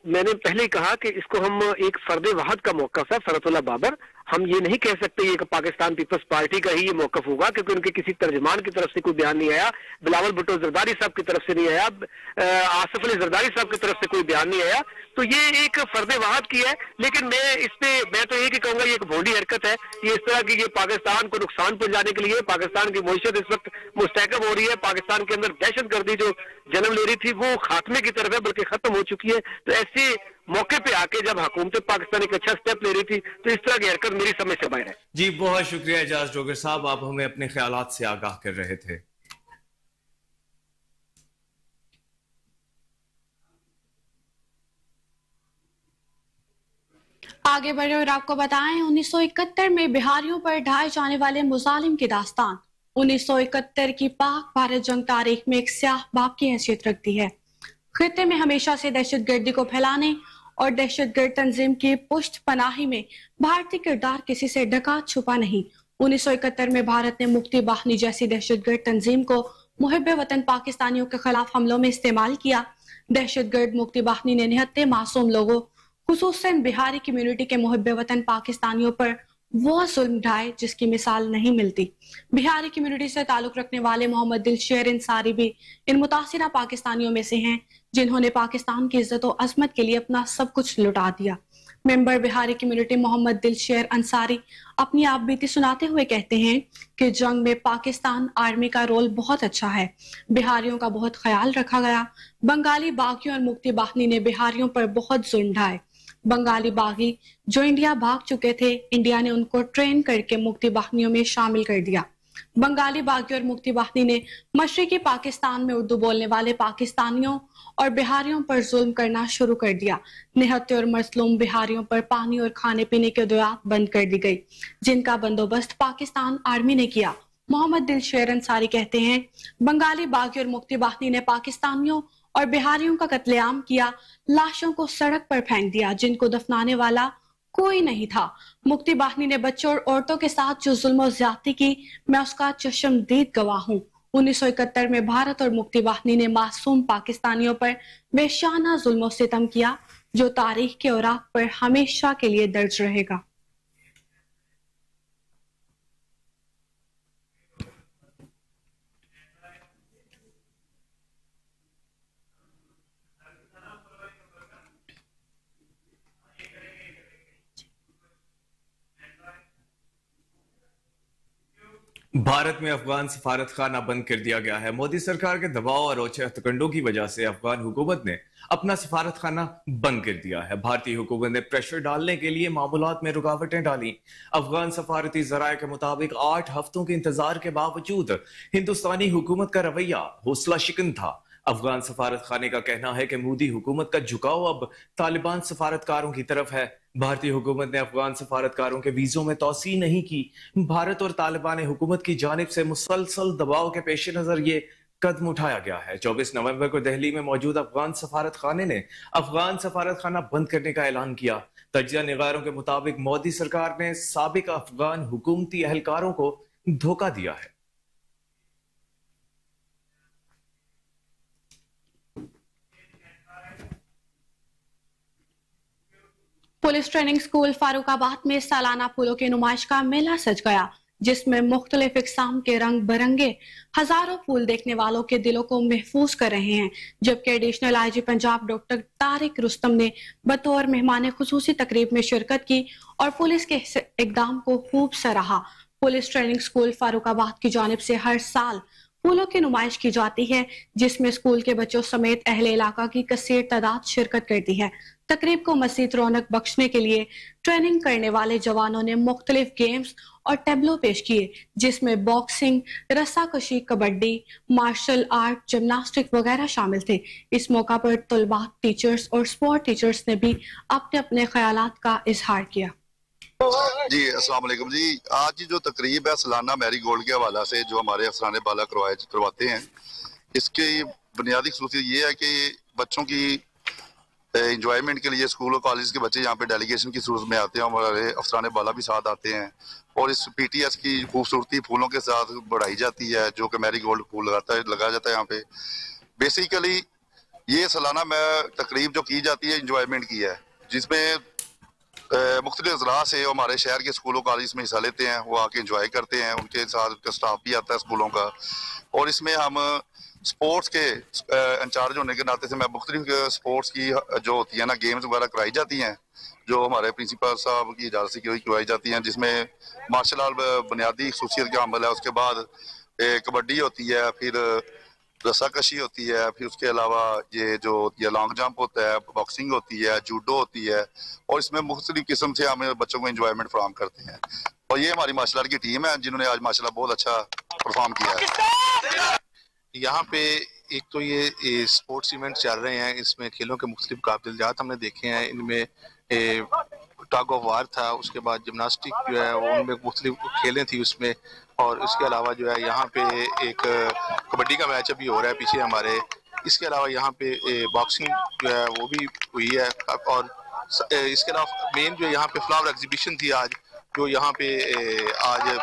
मैंने पहले ही कहा कि इसको हम एक फर्द वाहद का मौकफ है फरहतुल्लाह बाबर। हम ये नहीं कह सकते ये कि पाकिस्तान पीपल्स पार्टी का ही ये मौकफ होगा, क्योंकि उनके किसी तर्जमान की तरफ से कोई बयान नहीं आया, बिलावल भुट्टो जरदारी साहब की तरफ से नहीं आया, आसिफ अली जरदारी साहब की तरफ से कोई बयान नहीं आया। तो ये एक फर्द वाहद की है, लेकिन मैं तो ये कहूंगा ये एक भोंडी हरकत है। ये इस तरह की ये पाकिस्तान को नुकसान पहुंचाने के लिए, पाकिस्तान की मईशत इस वक्त मुस्तहकम हो रही है, पाकिस्तान के अंदर दहशतगर्दी जो जन्म ले रही थी वो खात्मे की तरफ है, बल्कि खत्म हो चुकी है। तो ऐसे मौके पे आके जब हुकूमत पाकिस्तान एक अच्छा स्टेप ले रही थी, तो इस तरह की हरकत मेरी समझ से बाहर है। जी बहुत शुक्रिया एजाज डोगर साहब, आप हमें अपने ख्यालात से आगाह कर रहे थे। आगे बढ़े और आपको बताएं, 1971 में बिहारियों पर ढाए जाने वाले मुजालिम की दास्तान 1971 की पाक भारत जंग तारीख में एक स्याह बाब की हैसियत रखती है। खित्ते में हमेशा से दहशतगर्दी को फैलाने और दहशतगर्द तंजीम की पुष्ट पनाही में भारतीय किरदार किसी से ढका छुपा नहीं। 1971 में भारत ने मुक्ति बाहिनी जैसी दहशतगर्द तंजीम को मुहिब वतन पाकिस्तानियों के खिलाफ हमलों में इस्तेमाल किया। दहशतगर्द मुक्ति बाहिनी ने निहत्ते मासूम लोगों, खुसूसन बिहारी कम्युनिटी के मुहिब वतन पाकिस्तानियों पर वो जुल्म ढाए जिसकी मिसाल नहीं मिलती। बिहारी कम्युनिटी से ताल्लुक रखने वाले मोहम्मद दिलशेर अंसारी भी इन मुतासिरा पाकिस्तानियों में से हैं, जिन्होंने पाकिस्तान की इज्जत और अजमत के लिए अपना सब कुछ लुटा दिया। मेंबर बिहारी कम्युनिटी मोहम्मद दिलशेर अंसारी अपनी आप बीती सुनाते हुए कहते हैं कि जंग में पाकिस्तान आर्मी का रोल बहुत अच्छा है, बिहारियों का बहुत ख्याल रखा गया। बंगाली बागियों और मुक्ति बाहिनी ने बिहारियों पर बहुत जुल्म ढाए। बंगाली बागी जो इंडिया भाग चुके थे, इंडिया ने उनको ट्रेन करके मुक्ति बाहिनियों में शामिल कर दिया। बंगाली बागी और मुक्ति बाहिनी ने मशरकी पाकिस्तान में उर्दू बोलने वाले पाकिस्तानियों और बिहारियों पर जुल्म करना शुरू कर दिया। निहत्ते और मजलूम बिहारियों पर पानी और खाने पीने की दुआत बंद कर दी गई, जिनका बंदोबस्त पाकिस्तान आर्मी ने किया। मोहम्मद दिलशेर अंसारी कहते हैं, बंगाली बागी और मुक्ति बाहिनी ने पाकिस्तानियों और बिहारियों का कत्लेआम किया, लाशों को सड़क पर फेंक दिया, जिनको दफनाने वाला कोई नहीं था। मुक्ति बाहिनी ने बच्चों और औरतों के साथ जो जुल्म और ज्यादती की, मैं उसका चश्मदीद गवाह हूँ। 1971 में भारत और मुक्ति बाहिनी ने मासूम पाकिस्तानियों पर बेशाना जुल्म और सितम किया, जो तारीख के औराक पर हमेशा के लिए दर्ज रहेगा। भारत में अफगान सफारत खाना बंद कर दिया गया है। मोदी सरकार के दबाव और ओछे हथकंडों की वजह से अफगान हुकूमत ने अपना सफारत खाना बंद कर दिया है। भारतीय हुकूमत ने प्रेशर डालने के लिए मामूलात में रुकावटें डाली। अफगान सफारती जराये के मुताबिक 8 हफ्तों के इंतजार के बावजूद हिंदुस्तानी हुकूमत का रवैया हौसला शिकन था। अफगान सफारत खाने का कहना है कि मोदी हुकूमत का झुकाव अब तालिबान सफारतकारों की तरफ है। भारतीय हुकूमत ने अफगान सफारतकारों के वीजों में तौसी नहीं की। भारत और तालिबान हुकूमत की जानिब से मुसलसल दबाव के पेश नजर ये कदम उठाया गया है। 24 नवंबर को दिल्ली में मौजूद अफगान सफारत खाने ने अफगान सफारत खाना बंद करने का ऐलान किया। तजिया निगारों के मुताबिक मोदी सरकार ने साबिक अफगान हुकूमती एहलकारों को धोखा दिया है। पुलिस ट्रेनिंग स्कूल फारूकाबाद में सालाना फूलों की नुमाइश का मेला सज गया, जिसमें मुख्तलिफ इकसाम के रंग बिरंगे हजारों फूल देखने वालों के दिलों को महफूज कर रहे हैं। जबकि additional IG Punjab doctor Tariq Rustam ने बतौर मेहमान खुसूसी तकरीब में शिरकत की और पुलिस के इकदाम को खूब सराहा। पुलिस ट्रेनिंग स्कूल फारूकाबाद की जानिब से हर साल फूलों की नुमाइश की जाती है, जिसमें स्कूल के बच्चों समेत अहले इलाका की कसीर तादाद शिरकत करती है। तकरीब को मज़ीद रौनक बख्शने के लिए ट्रेनिंग करने वाले जवानों ने मुख्तलिफ गेम्स और टैबलो पेश किए, जिसमें बॉक्सिंग, रस्साकशी, कबड्डी, मार्शल आर्ट, जिम्नास्टिक वगैरह शामिल थे। इस मौका पर तलबा, टीचर्स और स्पोर्ट टीचर्स ने भी अपने अपने ख्यालात का इजहार किया। जी अस्सलाम वालेकुम जी। आज की जो तकरीब है सालाना मैरी गोल्ड के हवाला से जो हमारे अफसरान बाला करवाते हैं, इसकी बुनियादी खसूसियत ये है कि बच्चों की इंजॉयमेंट के लिए स्कूल और कॉलेज के बच्चे यहाँ पे डेलीगेशन की सूरत में आते हैं, हमारे अफसरान बाला भी साथ आते हैं और इस PTS की खूबसूरती फूलों के साथ बढ़ाई जाती है, जो कि मैरी गोल्ड फूल लगाया जाता है यहाँ पे। बेसिकली ये सालाना तकरीब जो की जाती है इंजॉयमेंट की है, जिसमें मुख्तलिफ अजला से हमारे शहर के स्कूलों कॉलेज में हिस्सा लेते हैं, वो आके इंजॉय करते हैं, उनके साथ उनका स्टाफ भी आता है स्कूलों का। और इसमें हम स्पोर्ट्स के इंचार्ज होने के नाते से मैं मुख्तलिफ स्पोर्ट्स की जो होती है ना गेम्स वगैरह कराई जाती हैं, जो हमारे प्रिंसिपल साहब की इजाज़त से करवाई जाती हैं, जिसमें मार्शल आर्ट बुनियादी खसूसियत का अमल है। उसके बाद कबड्डी होती है, फिर रस्साकशी होती है, फिर उसके अलावा ये जो होती है लॉन्ग जंप होता है, बॉक्सिंग होती है, जूडो होती है, और इसमें मुख्तलिफ किस्म से हम बच्चों को इंजॉयमेंट फराहम करते हैं। और ये हमारी मार्शल आर्ट की टीम है जिन्होंने आज माशाल्लाह बहुत अच्छा परफॉर्म किया है। यहाँ पे एक तो ये स्पोर्ट्स इवेंट चल रहे हैं, इसमें खेलों के मुख्तलिफ काबिलियत हमने देखे हैं। इनमें टग ऑफ वार था, उसके बाद जिम्नास्टिक जो है वो उनमें मुख्तलिफ खेलें थी उसमें, और इसके अलावा जो है यहाँ पे एक कबड्डी का मैच अभी हो रहा है पीछे हमारे। इसके अलावा यहाँ पे बॉक्सिंग जो है वो भी हुई है, और इसके अलावा मेन जो यहाँ पे फ्लावर एग्जीबिशन थी आज, जो यहाँ पे आज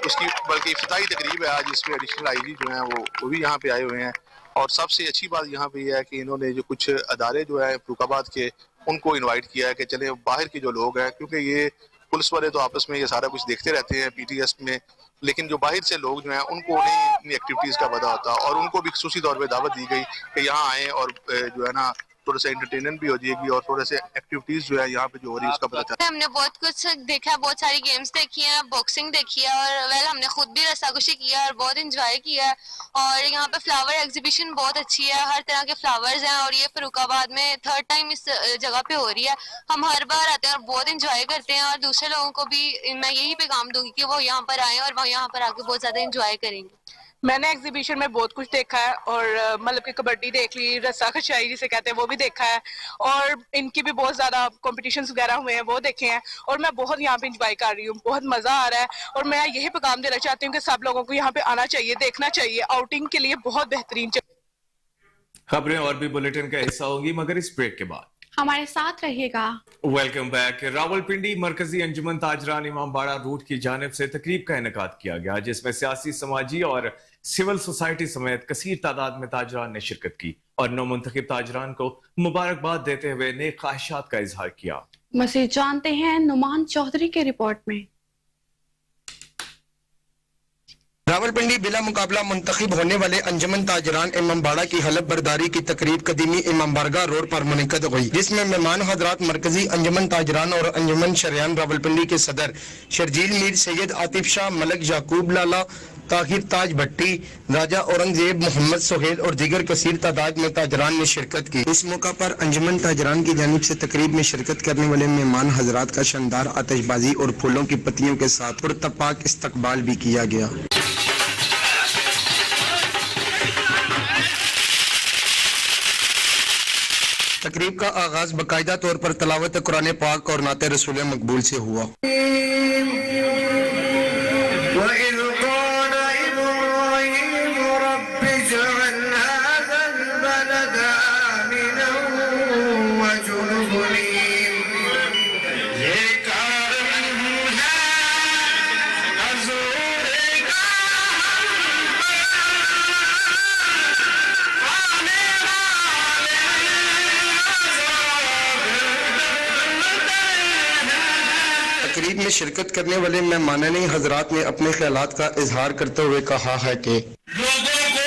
उसकी बल्कि इफ्तिताई तकरीब है आज, इसमें एडिशनल IG जो हैं वो भी यहाँ पे आए हुए हैं। और सबसे अच्छी बात यहाँ पे है कि इन्होंने जो कुछ अदारे जो है फरुखाबाद के, उनको इनवाइट किया है कि चले बाहर के जो लोग हैं, क्योंकि ये पुलिस वाले तो आपस में ये सारा कुछ देखते रहते हैं PTS में, लेकिन जो बाहर से लोग जो हैं उनको नहीं इन एक्टिविटीज़ का पता होता, और उनको भी खुसूसी तौर पे दावत दी गई कि यहाँ आएँ और जो है ना थोड़ा सा एंटरटेनमेंट भी हो जाएगी और थोड़े से एक्टिविटीज जो है यहाँ पे जो हो रही है उसका पता चलता है। हमने बहुत कुछ देखा है, बहुत सारी गेम्स देखी हैं, बॉक्सिंग देखी है, और वेल हमने खुद भी रस्साकशी किया और बहुत एंजॉय किया है। और यहाँ पे फ्लावर एग्जीबिशन बहुत अच्छी है, हर तरह के फ्लावर्स हैं, और ये फरुखाबाद में 3rd टाइम इस जगह पे हो रही है। हम हर बार आते हैं और बहुत इंजॉय करते हैं, और दूसरे लोगों को भी मैं यही पैगाम दूंगी कि वो यहाँ पर आए और वो यहाँ पर आके बहुत ज्यादा इंजॉय करेंगे। मैंने एग्जीबिशन में बहुत कुछ देखा है, और मतलब कि कबड्डी देख ली, रस्साकशी जिसे कहते हैं वो भी देखा है, और इनकी भी बहुत ज़्यादा कॉम्पिटिशन्स वगैरह हुए हैं वो देखे हैं, और मैं बहुत यहाँ पे इंजॉय कर रही हूँ, बहुत मज़ा आ रहा है। और मैं यही पैगाम देना चाहती हूँ कि सब लोगों को यहाँ पे आना चाहिए, देखना चाहिए, आउटिंग के लिए बहुत बेहतरीन। खबरें और भी बुलेटिन का हिस्सा होगी, मगर इस ब्रेक के बाद हमारे साथ रहिएगा। Welcome back. रावलपिंडी मरकजी अंजुमन ताजरान इमामबाड़ा रूट की जानिब से तकरीब का इनेकाद किया गया, जिसमें सियासी, समाजी और सिविल सोसाइटी समेत कसीर तादाद में ताजरान ने शिरकत की और नौमुंतखब ताजरान को मुबारकबाद देते हुए नेक ख्वाहिशात का इजहार किया। मज़ीद जानते हैं नुमान चौधरी के रिपोर्ट में। रावलपिंडी बिला मुकाबला मुंतखब होने वाले अंजुमन ताजरान इमामबाड़ा की हलफ बर्दारी की तकरीब कदीमी इमाम बारगाह रोड पर मुनक़द हुई, जिसमें मेहमान हजरात मरकजी अंजुमन ताजरान और अंजुमन शरियान रावलपिंडी के सदर शर्जील मीर, सैयद आतिफ शाह, मलक याकूब लाला, ताहिर ताज भट्टी, राजा औरंगजेब, मोहम्मद सोहेल और दीगर कसीर तादाद में ताजरान ने शिरकत की। इस मौका पर अंजुमन ताजरान की जानिब से तकरीब में शिरकत करने वाले मेहमान हजरात का शानदार आतिशबाजी और फूलों की पत्तियों के साथ पुरतपाक इस्तकबाल भी किया गया। तकरीब का आगाज बाकायदा तौर पर तलावत कुरान पाक और नाते रसूल मकबूल से हुआ। तकरीब में शिरकत करने वाले मेहमानाने हजरात ने अपने ख्यालात का इजहार करते हुए कहा है कि लोगों को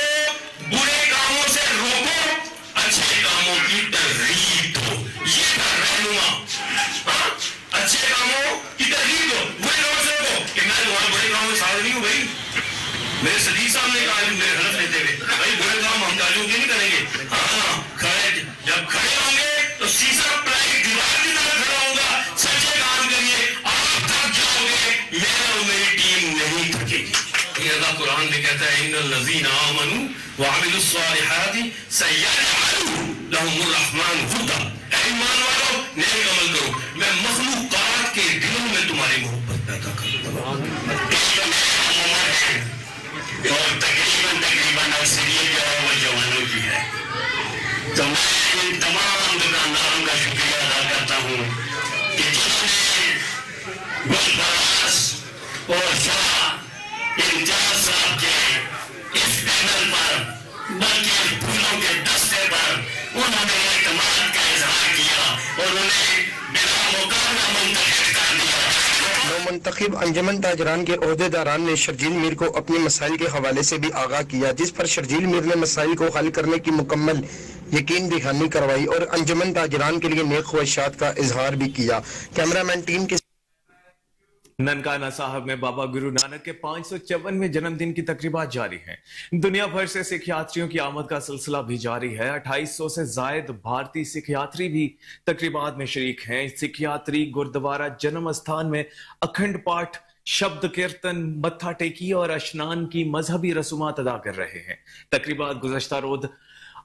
बुरे कामों से रोको, अच्छे कामों की तरगीब दो। ये था रहनुमा। अच्छे कामों की तरगीब दो, बुरे कामों से रोको। कि मैं तुम्हारे बुरे कामों में शामिल नहीं हूँ भाई। मेरे सदी साहब ने कहा मेरे हलफ लेते हुए भाई बुरे काम हम ताजों के नहीं करेंगे। हाँ, जब खड़े होंगे तो शीशा प्लाई कहता है इन्नल्लज़ीना आमनू व अमिलुस्सालिहाति सयजअलु लहुमुर रहमान वुद्दा। ऐ ईमान वालों, नेक अमल करो, मैं मखलूकात के दिलों में तुम्हारी मोहब्बत पैदा करूंगा। और तकरीबन अक्सरियत जो है वो जवानों की है। तो मैं इन तमाम दुकानदारों का शुक्रिया अदा करता हूँ कि जिन्होंने गुलबरास और शाह इम्तियाज साहब के इस पैनल पर, बल्कि फूलों के दस्ते पर उन्होंने एतमाद का इजहार किया और उन्हें बिना मुकाबला मुंतखब कर दिया। मुंतखब अंजमन ताजरान के ओहदेदारान ने शर्जील मीर को अपने मसाइल के हवाले से भी आगाह किया, जिस पर शर्जील मीर ने मसाइल को हल करने की मुकम्मल यकीन दहानी करवाई और अंजमन ताजरान के लिए नेक ख्वाहिशात का इजहार भी किया। कैमरामैन टीम के ननकाना साहब में बाबा गुरु नानक के 554वें जन्मदिन की तकरीबात जारी हैं। दुनिया भर से सिख यात्रियों की आमद का सिलसिला भी जारी है। 2800 से जायद भारतीय सिख यात्री भी तकरीबात में शरीक हैं। सिख यात्री गुरुद्वारा जन्म स्थान में अखंड पाठ, शब्द कीर्तन, मत्था टेकी और स्नान की मजहबी रसूमात अदा कर रहे हैं। तकरीबात गुज़श्ता रोज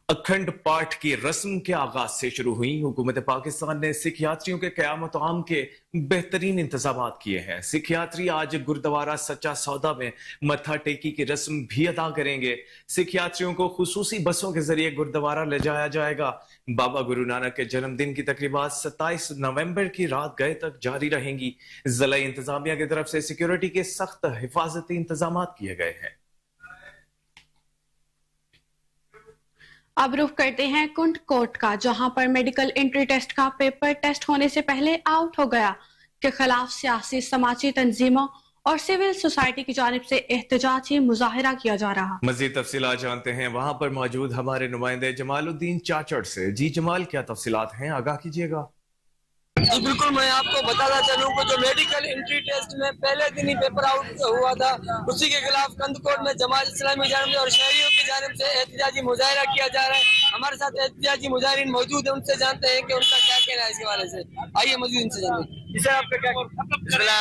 अखंड पाठ की रस्म के आगाज से शुरू हुई। हुकूमत पाकिस्तान ने सिख यात्रियों के क़यामत आम के बेहतरीन इंतजाम किए हैं। सिख यात्री आज गुरुद्वारा सच्चा सौदा में मत्था टेकी की रस्म भी अदा करेंगे। सिख यात्रियों को खुसूसी बसों के जरिए गुरुद्वारा ले जाया जाएगा। बाबा गुरु नानक के जन्मदिन की तकरीबात 27 नवंबर की रात गए तक जारी रहेंगी। जिला इंतजामिया की तरफ से सिक्योरिटी के सख्त हिफाजती इंतजाम किए गए हैं। अब रुख करते हैं कुंड कोर्ट का, जहां पर मेडिकल एंट्री टेस्ट का पेपर टेस्ट होने से पहले आउट हो गया के खिलाफ सियासी समाजी तंजीमों और सिविल सोसाइटी की जानिब से एहतजाजी मुजाहिरा किया जा रहा। मजीद तफसीलात जानते हैं वहां पर मौजूद हमारे नुमाइंदे जमालुद्दीन चाचड़ से। जी जमाल, क्या तफसीलात हैं, आगाह कीजिएगा। जी बिल्कुल, मैं आपको बताना चलूँ कि जो मेडिकल एंट्री टेस्ट में पहले दिन ही पेपर आउट हुआ था, उसी के खिलाफ कंदकोट में जमात इस्लामी जानिब से और शहरियों की जानिब से एहतजाजी मुजाहिरा किया जा रहा है। हमारे साथ एहतजाजी मुजाहिरीन मौजूद है, उनसे जानते हैं कि उनका क्या कहना है इसके हवाले से। आइए मजीद उनसे जानते हैं। आपका क्या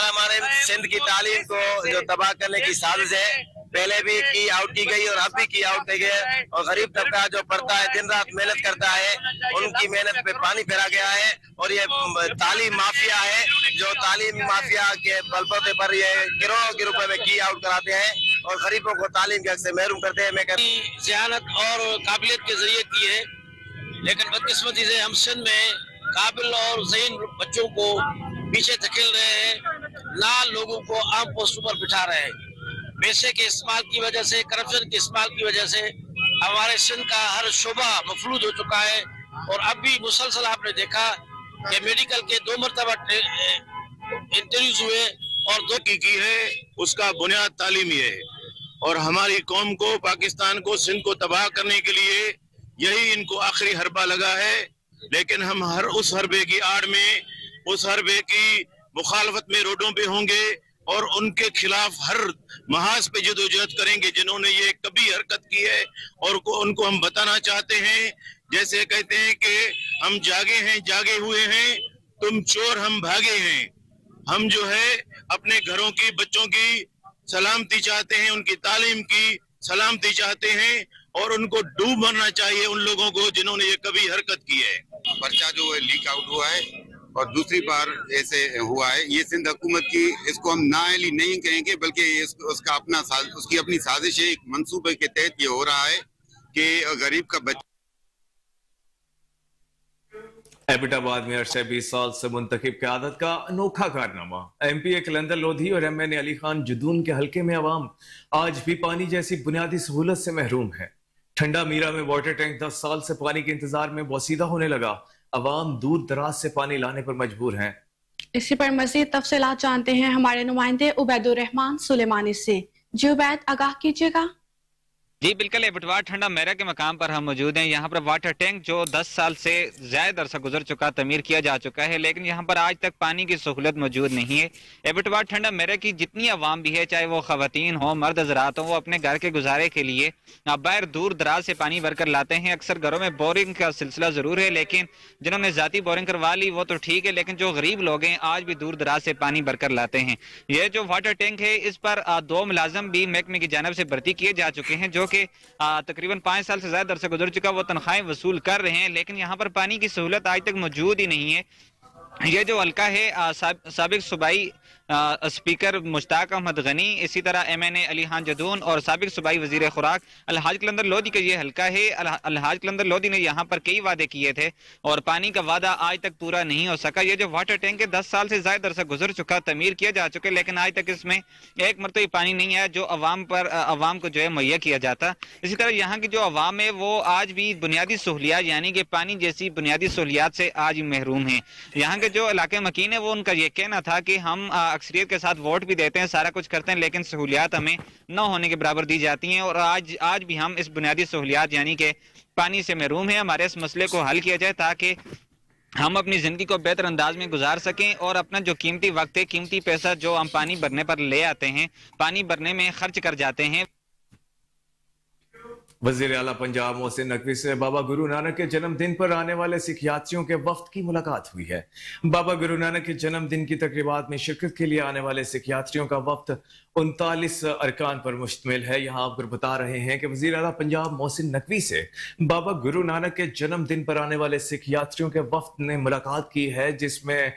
हमारे सिंध की तालीम को जो तबाह करने की साजिश है, पहले भी की आउट की गई और अब भी की आउट की गई और गरीब तबका जो पढ़ता है, दिन रात मेहनत करता है, उनकी मेहनत पे पानी फेरा गया है। और ये तालीम माफिया है जो तालीम माफिया के बलबूते पर ये करोड़ों के रुपए में की आउट कराते हैं और गरीबों को तालीम के हक से महरूम करते हैं। मैं ज़ियानत और काबिलियत के जरिए की है, लेकिन बदकिस्मती से हम सिंध में काबिल और ज़हीन बच्चों को पीछे धकेल रहे हैं, ना लोगों को आम पोस्टों पर बिठा रहे हैं। पैसे के इस्तेमाल की वजह से, करप्शन के इस्तेमाल की वजह से हमारे सिंध का हर शोबा मफलूज हो चुका है। और अब भी मुसलसल आपने देखा कि मेडिकल के 2 मरतबा इंटरव्यूज हुए और 2 की है, उसका बुनियाद तालीम ही है। और हमारी कौम को, पाकिस्तान को, सिंध को तबाह करने के लिए यही इनको आखिरी हरबा लगा है। लेकिन हम हर उस हरबे की आड़ में, उस हरबे की मुखालफत में रोडों पे होंगे और उनके खिलाफ हर महाज पे जदोजहद करेंगे जिन्होंने ये कभी हरकत की है। और उनको हम बताना चाहते हैं, जैसे कहते हैं कि हम जागे हैं, जागे हुए हैं, तुम चोर हम भागे हैं। हम जो है अपने घरों की, बच्चों की सलामती चाहते हैं, उनकी तालीम की सलामती चाहते हैं और उनको डूब मरना चाहिए उन लोगों को जिन्होंने ये कभी हरकत की है। पर्चा जो है लीक आउट हुआ है और दूसरी बार ऐसे हुआ है। ये सिंध हुकूमत की, इसको हम नाअहली नहीं कहेंगे, बल्कि उसका उसकी अपनी साजिश है। एक मंसूबे के तहत ये हो रहा है कि गरीब का बच्चा। एबटाबाद में अरसे 20 साल से मुंतखब क़यादत का अनोखा कारनामा। MP कलंदर लोधी और MN अली खान जुदून के हल्के में अवाम आज भी पानी जैसी बुनियादी सहूलत से महरूम है। ठंडा मीरा में वाटर टैंक 10 साल से पानी के इंतजार में बोसीदा होने लगा। अवाम दूर दराज से पानी लाने पर मजबूर हैं। इसी पर मजीद तफसीलात जानते हैं हमारे नुमाइंदे उबैदुर रहमान सुलेमानी से। जी उबैद, आगाह कीजिएगा। जी बिल्कुल, एबटवार ठंडा मेरा के मकाम पर हम मौजूद हैं। यहाँ पर वाटर टैंक जो 10 साल से ज़्यादा अरसा गुजर चुका, तमीर किया जा चुका है, लेकिन यहाँ पर आज तक पानी की सहूलत मौजूद नहीं है। एबटवार ठंडा मेरा की जितनी आवाम भी है, चाहे वो ख़वातीन हो, मर्द हज़रात हो, वो अपने घर के गुजारे के लिए बाहर दूर दराज से पानी भरकर लाते हैं। अक्सर घरों में बोरिंग का सिलसिला ज़रूर है, लेकिन जिन्होंने ज़ाती बोरिंग करवा ली वो तो ठीक है, लेकिन जो गरीब लोग हैं आज भी दूर दराज से पानी भरकर लाते हैं। ये जो वाटर टैंक है, इस पर 2 मुलाजम भी महकमे की जानिब से भर्ती किए जा चुके हैं, जो कि तकरीबन 5 साल से ज्यादा अरसा गुजर चुका। वो तनख्वाहें वसूल कर रहे हैं, लेकिन यहाँ पर पानी की सहूलत आज तक मौजूद ही नहीं है। ये जो हल्का है, साबिक सूबाई स्पीकर मुश्ताक अहमद गनी, इसी तरह MNA अली खान जदून और साबिक सूबाई वजीर खुराक अलहाज कलंदर लोधी का ये हल्का है। अलहाज कलंदर लोधी ने यहाँ पर कई वादे किए थे और पानी का वादा आज तक पूरा नहीं हो सका। ये जो वाटर टैंक है 10 साल से ज्यादा अरसा गुजर चुका, तमीर किया जा चुके, लेकिन आज तक इसमें एक मरतबा पानी नहीं आया जो अवाम को जो है मुहैया किया जाता। इसी तरह यहाँ की जो अवाम है वो आज भी बुनियादी सहूलियात यानी कि पानी जैसी बुनियादी सहूलियात से आज महरूम है। यहाँ के जो इलाके मकीन है वो उनका ये कहना था कि हम अक्सरियत के साथ वोट भी देते हैं, सारा कुछ करते हैं, लेकिन सहूलियात हमें न होने के बराबर दी जाती हैं और आज भी हम इस बुनियादी सहूलियात यानी कि पानी से महरूम हैं। हमारे इस मसले को हल किया जाए ताकि हम अपनी ज़िंदगी को बेहतर अंदाज में गुजार सकें और अपना जो कीमती वक्त है, कीमती पैसा जो हम पानी भरने पर ले आते हैं, पानी भरने में खर्च कर जाते हैं। वज़ीर आला पंजाब मोहसिन नकवी से बाबा गुरु नानक के जन्मदिन पर आने वाले सिख यात्रियों के वफ्द की मुलाकात हुई है। बाबा गुरु नानक के जन्मदिन की तकरीबात में शिरकत के लिए आने वाले सिख यात्रियों का वफ्द 39 अरकान पर मुश्तमिल है। यहाँ पर बता रहे हैं कि वज़ीर आला पंजाब मोहसिन नकवी से बाबा गुरु नानक के जन्मदिन पर आने वाले सिख यात्रियों के वफ्द ने मुलाकात की है, जिसमें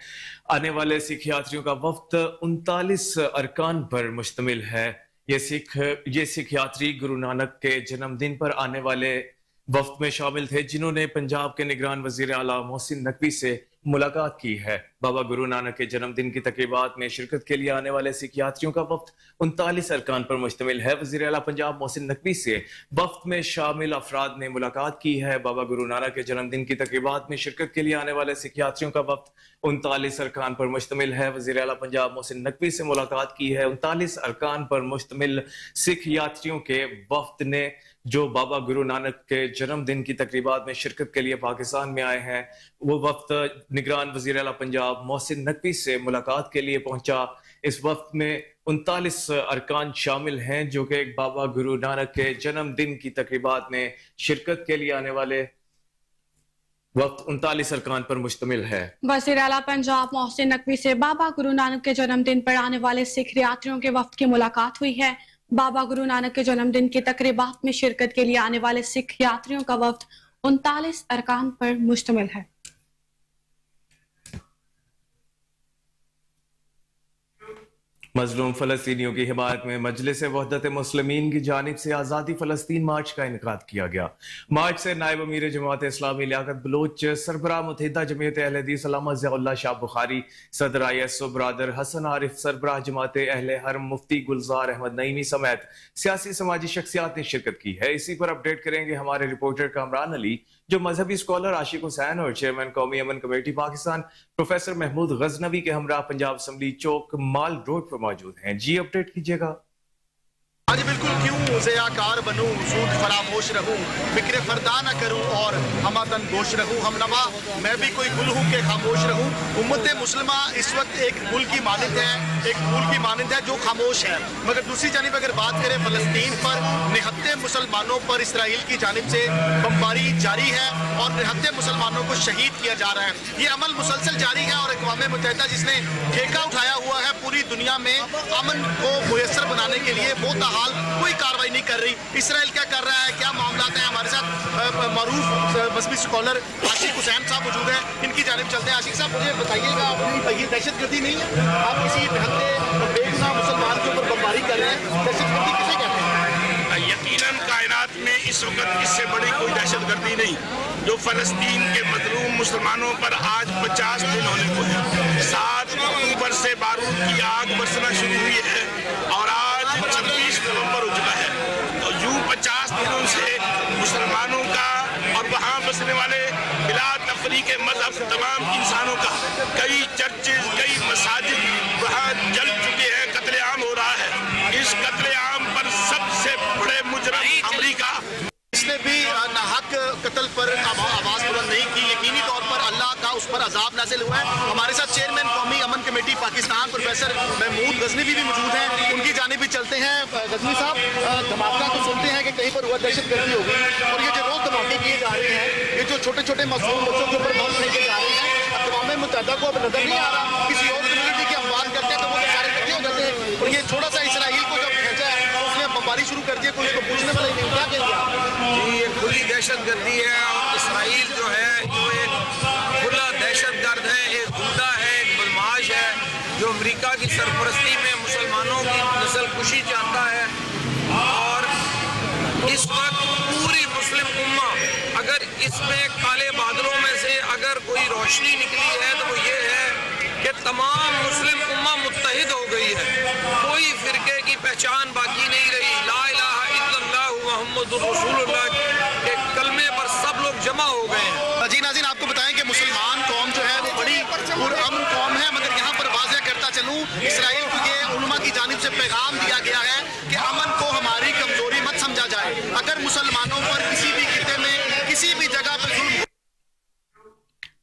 आने वाले सिख यात्रियों का वफ्द 39 अरकान पर मुश्तमिल है। ये सिख यात्री गुरु नानक के जन्मदिन पर आने वाले वफ्द में शामिल थे, जिन्होंने पंजाब के निगरान वजीर आला मोहसिन नकवी से मुलाकात की है। बाबा गुरु नानक के जन्मदिन की तकरीबात में शिरकत के लिए आने वाले सिख यात्रियों का वफ्द 39 अरकान पर मुश्तमिल है। वज़ीर आला पंजाब मोहसिन नकवी से वफ्द में शामिल अफराद ने मुलाकात की है। बाबा गुरु नानक के जन्मदिन की तकरीबात में शिरकत के लिए आने वाले सिख यात्रियों का वफ्द 39 अरकान पर मुश्तमिल है। वज़ीर आला पंजाब मोहसिन नकवी से मुलाकात की है। 39 अरकान पर मुश्तमिल सिख यात्रियों के वफ्द ने जो बाबा गुरु नानक के जन्मदिन की तकरीबात में शिरकत के लिए पाकिस्तान में आए हैं, वो वफ्द निगरान वज़ीर आला पंजाब मोहसिन नकवी से मुलाकात के लिए पहुंचा। इस वक्त में 39 अरकान शामिल हैं जो कि बाबा गुरु नानक के जन्मदिन की तकरीबात में शिरकत के लिए आने वाले वक्त 39 अरकान पर मुश्तमिल है। वज़ीर आला पंजाब मोहसिन नकवी से बाबा गुरु नानक के जन्मदिन पर आने वाले सिख यात्रियों के वफ्द की मुलाकात हुई है। बाबा गुरु नानक के जन्मदिन की तकरीबात में शिरकत के लिए आने वाले सिख यात्रियों का वफ्द 39 अरकान पर मुश्तमिल है। मजलूम फलस्तीनियों की हिमायत में मजलिस वहदत मुस्लिमीन की जानिब से आज़ादी फ़लस्तीन मार्च का इनेकाद किया गया। मार्च से नायब अमीर जमात इस्लामी लियाकत बलोच, सरबराह मुत्तहिदा जमीयत अहले हदीस अल्लामा ज़ियाउल्लाह शाह बुखारी, सदर ISO ब्रादर हसन आरिफ, सरबराह जमात अहले हरम मुफ्ती गुलजार अहमद नईमी समेत सियासी समाजी शख्सियात ने शिरकत की है। इसी पर अपडेट करेंगे हमारे रिपोर्टर कामरान अली, जो मजहबी स्कॉलर आशिक हुसैन और चेयरमैन कौमी अमन कमेटी पाकिस्तान प्रोफेसर महमूद गजनवी के हमरा पंजाब असम्बली चौक माल रोड पर मौजूद हैं। जी अपडेट कीजिएगा। आज बिल्कुल क्यों ज़ियाकार बनूं, सूद फरामोश रहूं, फिक्र फरदा न करूं और हमातन गोश रहूं, हम नवा मैं भी कोई गुल हूं के खामोश रहूं। उम्मत मुस्लिमा इस वक्त एक गुल की मानंद है, एक फूल की मानंद है जो खामोश है। मगर दूसरी जानिब अगर बात करें फ़लस्तीन पर निहत्ते मुसलमानों पर इसराइल की जानिब से बमबारी जारी है और निहत्ते मुसलमानों को शहीद किया जा रहा है। ये अमल मुसलसल जारी है और अक़वाम मुत्तहिदा जिसने ठेका उठाया हुआ है पूरी दुनिया में अमन को मुयस्सर बनाने के लिए, वो हाल कोई कार्रवाई नहीं कर रही। इसराइल क्या कर रहा है, क्या मामला है? हमारे साथ मारूफ मजहबी स्कॉलर आशिक हुसैन साहब मौजूद हैं, इनकी जानिब चलते हैं। आशिक साहब मुझे बताइएगा, ये दहशतगर्दी नहीं है? आप किसी निहत्ते बेगुनाह मुसलमान के ऊपर बमबारी कर रहे हैं, दहशतगर्दी किसे कहते हैं? यकीनन कायनात में इस वक्त इससे बड़ी कोई दहशतगर्दी नहीं जो फ़लस्तीन के मजलूम मुसलमानों पर आज 50 दिन होने को है। 7 अक्टूबर से बारूद की आग बरसना शुरू हुई है और आज 26 नवंबर हो चुका है। तो यूं 50 दिनों से मुसलमानों का और वहाँ बसने वाले बिला तफरीक मजहब तमाम इंसानों का कई चर्चेज, कई मसाजिद वहाँ जल चुके हैं, कत्लेआम हो रहा है। इस कत्लेआम पर सबसे बड़े मुजरिम अमेरिका अमल पर आवाज़ बुलंद नहीं की, यकीनी तौर पर अल्लाह का उस पर अजाब नाजिल हुआ है। हमारे साथ चेयरमैन कौमी अमन कमेटी पाकिस्तान प्रोफेसर महमूद गजनवी भी मौजूद हैं, उनकी जानिब भी चलते हैं। गजनवी साहब, धमाका तो सुनते हैं कि कहीं पर हुआ दहशतगर्दी होगी, और ये जो रोज धमाके किए जा रहे हैं, ये जो छोटे छोटे मासूम बच्चों के ऊपर बम फेंके जा रहे हैं, अक़वाम मुत्तहिदा को अब नजर नहीं आ रहा, किसी और कम्युनिटी की हम बात करते हैं तो वो सारे इकट्ठे हो जाते हैं, और ये छोटा सा इसराइल को जब भेजा है उसने बमबारी शुरू कर दी, कोई इसको पूछने वाला ही नहीं। क्या कहेंगे आप? ये खुली दहशतगर्दी है, और इसराइल जो है वो एक खुला दहशतगर्द है, एक गुंडा है, एक बदमाश है, जो अमेरिका की सरपरस्ती में मुसलमानों की नस्ल कुशी चाहता है। और इस वक्त पूरी मुस्लिम उम्मा, अगर इसमें काले बादलों में से अगर कोई रोशनी निकली है तो वो ये है कि तमाम मुस्लिम उम्मा मुत्तहिद हो गई है, कोई फिरके की पहचान बाकी नहीं रही। ला इलाहा इल्लल्लाह मुहम्मदुर रसूलुल्लाह के कलमे पर सब लोग जमा हो गए हैं। जी नाज़रीन, आपको बताएं कि मुसलमान कौम जो है वो बड़ी पुरअमन कौम है, मगर यहाँ पर वाज़ेह करता चलूँ, इसराइल को ये उलमा की जानिब से पैगाम दिया गया है कि अमन को हमारी कमजोरी मत समझा जाए। अगर मुसलमानों पर किसी भी खिते में किसी भी जगह पर जुल्म।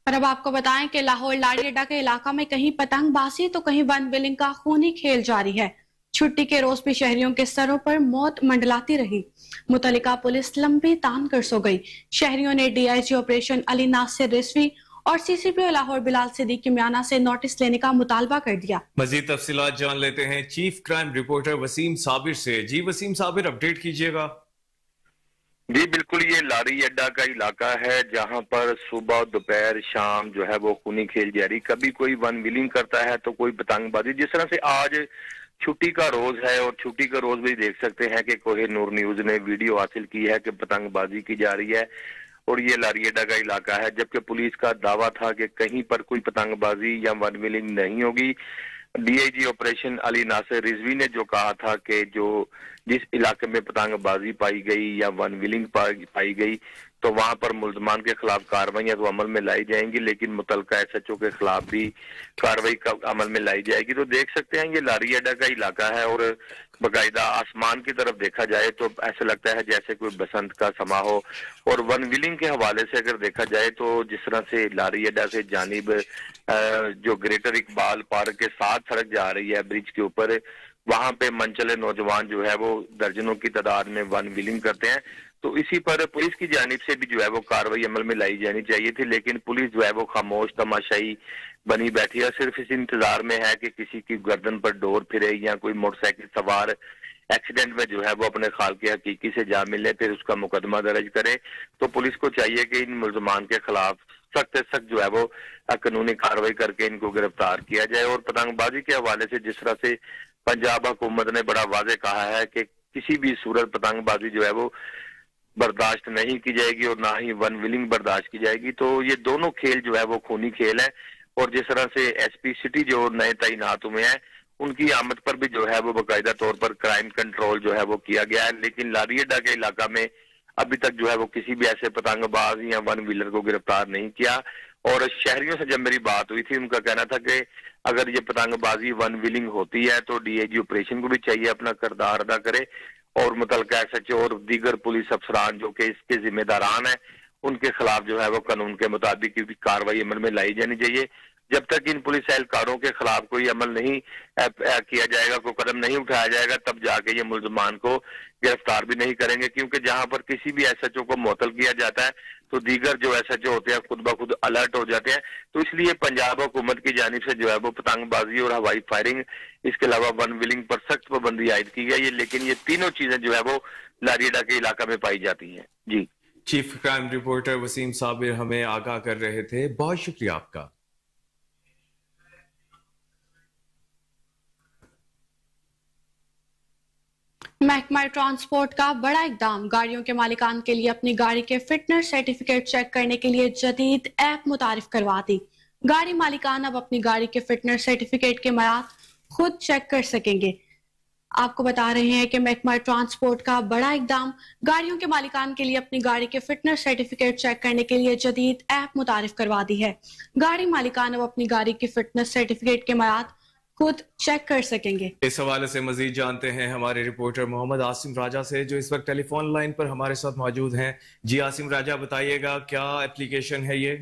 और अब आपको बताएं कि लाहौर लाड़ी अड्डा के इलाका में कहीं पतंगबाजी तो कहीं वन विलिंग का खूनी खेल जारी है। छुट्टी के रोज भी शहरियों के सरों पर मौत मंडलाती रही। मुतल्लिका पुलिस लंबी तान कर सो गई। शहरियों ने डीआईजी ऑपरेशन अली नासिर रिजवी और सीसीपी लाहौर बिलाल सिद्दीकी मियाना से नोटिस लेने का मुतालबा कर दिया। मजीद तफसीलात जान लेते हैं chief crime reporter Wasim Sabir से। जी वसीम साबिर, अपडेट कीजिएगा। जी बिल्कुल, ये लारी अड्डा का इलाका है जहां पर सुबह दोपहर शाम जो है वो खूनी खेल जारी, कभी कोई वन विलिंग करता है तो कोई पतंगबाजी। जिस तरह से आज छुट्टी का रोज है और छुट्टी का रोज भी देख सकते हैं कि कोहे नूर न्यूज ने वीडियो हासिल की है कि पतंगबाजी की जा रही है, और ये लारी अड्डा का इलाका है, जबकि पुलिस का दावा था कि कहीं पर कोई पतंगबाजी या वन विलिंग नहीं होगी। डीआईजी ऑपरेशन अली नासिर रिजवी ने जो कहा था कि जो जिस इलाके में पतंगबाजी पाई गई या वन विलिंग पाई गई तो वहां पर मुल्जमान के खिलाफ कार्रवाइयां तो अमल में लाई जाएंगी, लेकिन मुतलका एसएचओ के खिलाफ भी कार्रवाई अमल में लाई जाएगी। तो देख सकते हैं ये लारी अड्डा का इलाका है, और बाकायदा आसमान की तरफ देखा जाए तो ऐसा लगता है जैसे कोई बसंत का समा हो। और वन विलिंग के हवाले से अगर देखा जाए तो जिस तरह से लारी अड्डा से जानिब जो ग्रेटर इकबाल पार्क के साथ सड़क जा रही है ब्रिज के ऊपर, वहां पे मनचले नौजवान जो है वो दर्जनों की तादाद में वन विलिंग करते हैं। तो इसी पर पुलिस की जानिब से भी जो है वो कार्रवाई अमल में लाई जानी चाहिए थी, लेकिन पुलिस जो है वो खामोश तमाशाई बनी बैठी है, सिर्फ इस इंतजार में है कि किसी की गर्दन पर डोर फिरे या कोई मोटरसाइकिल सवार एक्सीडेंट में जो है वो अपने खाल के हकीकी से जा मिले, फिर उसका मुकदमा दर्ज करे। तो पुलिस को चाहिए कि इन मुल्जमान के खिलाफ सख्त सख्त जो है वो कानूनी कार्रवाई करके इनको गिरफ्तार किया जाए। और पतंगबाजी के हवाले से जिस तरह से पंजाब हुकूमत ने बड़ा वाजे कहा है कि किसी भी सूरत पतंगबाजी जो है वो बर्दाश्त नहीं की जाएगी और ना ही वन विलिंग बर्दाश्त की जाएगी। तो ये दोनों खेल जो है वो खूनी खेल है, और जिस तरह से एसपी सिटी जो नए तैनात हुए हैं उनकी आमद पर भी जो है वो बाकायदा तौर पर क्राइम कंट्रोल जो है वो किया गया है, लेकिन लारी अड्डा के इलाका में अभी तक जो है वो किसी भी ऐसे पतंगबाज या वन व्हीलर को गिरफ्तार नहीं किया। और शहरियों से जब मेरी बात हुई थी उनका कहना था कि अगर ये पतंगबाजी वन विलिंग होती है तो डीआईजी ऑपरेशन को भी चाहिए अपना किरदार अदा करे, और मुतलका एसएचओ और दीगर पुलिस अफसरान जो कि इसके जिम्मेदारान हैं उनके खिलाफ जो है वो कानून के मुताबिक भी कार्रवाई अमल में लाई जानी चाहिए। जब तक इन पुलिस एहलकारों के खिलाफ कोई अमल नहीं किया जाएगा, कोई कदम नहीं उठाया जाएगा, तब जाके ये मुल्जमान को गिरफ्तार भी नहीं करेंगे, क्योंकि जहां पर किसी भी एसएचओ को मुअत्तल किया जाता है तो दीगर जो एसएचओ होते हैं खुद ब खुद अलर्ट हो जाते हैं। तो इसलिए पंजाब हुकूमत की जानिब से जो है वो पतंगबाजी और हवाई फायरिंग, इसके अलावा वन विलिंग पर सख्त पाबंदी आयद की गई है, लेकिन ये तीनों चीजें जो है वो लारी अड्डा के इलाका में पाई जाती हैं। जी, chief crime reporter Wasim Sabir हमें आगाह कर रहे थे, बहुत शुक्रिया आपका। महकमा ट्रांसपोर्ट का बड़ा इकदाम, गाड़ियों के मालिकान के लिए अपनी गाड़ी के फिटनेस सर्टिफिकेट चेक करने के लिए जदीद ऐप मुतारिफ करवा दी। गाड़ी मालिकान अब अपनी गाड़ी के फिटनेस सर्टिफिकेट के मयार खुद चेक कर सकेंगे। आपको बता रहे हैं कि महकमा ट्रांसपोर्ट का बड़ा इकदाम, गाड़ियों के मालिकान के लिए अपनी गाड़ी के फिटनेस सर्टिफिकेट चेक करने के लिए जदीद ऐप मुतारिफ करवा दी है। गाड़ी मालिकान अब अपनी गाड़ी की फिटनेस सर्टिफिकेट के मयार खुद चेक कर सकेंगे। इस हवाले से मजीद जानते हैं हमारे रिपोर्टर मोहम्मद आसिम राजा से, जो इस वक्त टेलीफोन लाइन पर हमारे साथ मौजूद हैं। जी आसिम राजा, बताइएगा क्या एप्लीकेशन है ये?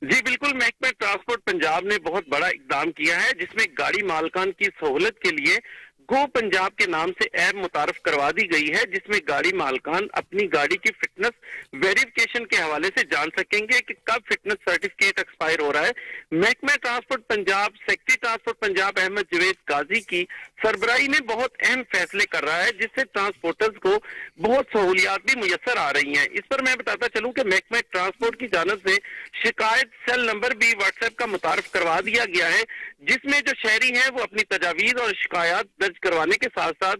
जी बिल्कुल, महकमा ट्रांसपोर्ट पंजाब ने बहुत बड़ा इकदाम किया है, जिसमें गाड़ी मालकान की सहूलत के लिए गो पंजाब के नाम से ऐप मुतारफ करवा दी गई है, जिसमें गाड़ी मालकान अपनी गाड़ी की फिटनेस वेरिफिकेशन के हवाले से जान सकेंगे कि कब फिटनेस सर्टिफिकेट एक्सपायर हो रहा है। महकमा transport Punjab secretary transport Punjab Ahmad Javed Qazi की सरबराही में बहुत अहम फैसले कर रहा है, जिससे ट्रांसपोर्टर्स को बहुत सहूलियात भी मुयसर आ रही हैं। इस पर मैं बताता चलूं कि महकमा ट्रांसपोर्ट की जानिब से शिकायत सेल नंबर भी व्हाट्सएप का मुतारफ करवा दिया गया है, जिसमें जो शहरी हैं वो अपनी तजावीज और शिकायत दर्ज करवाने के साथ साथ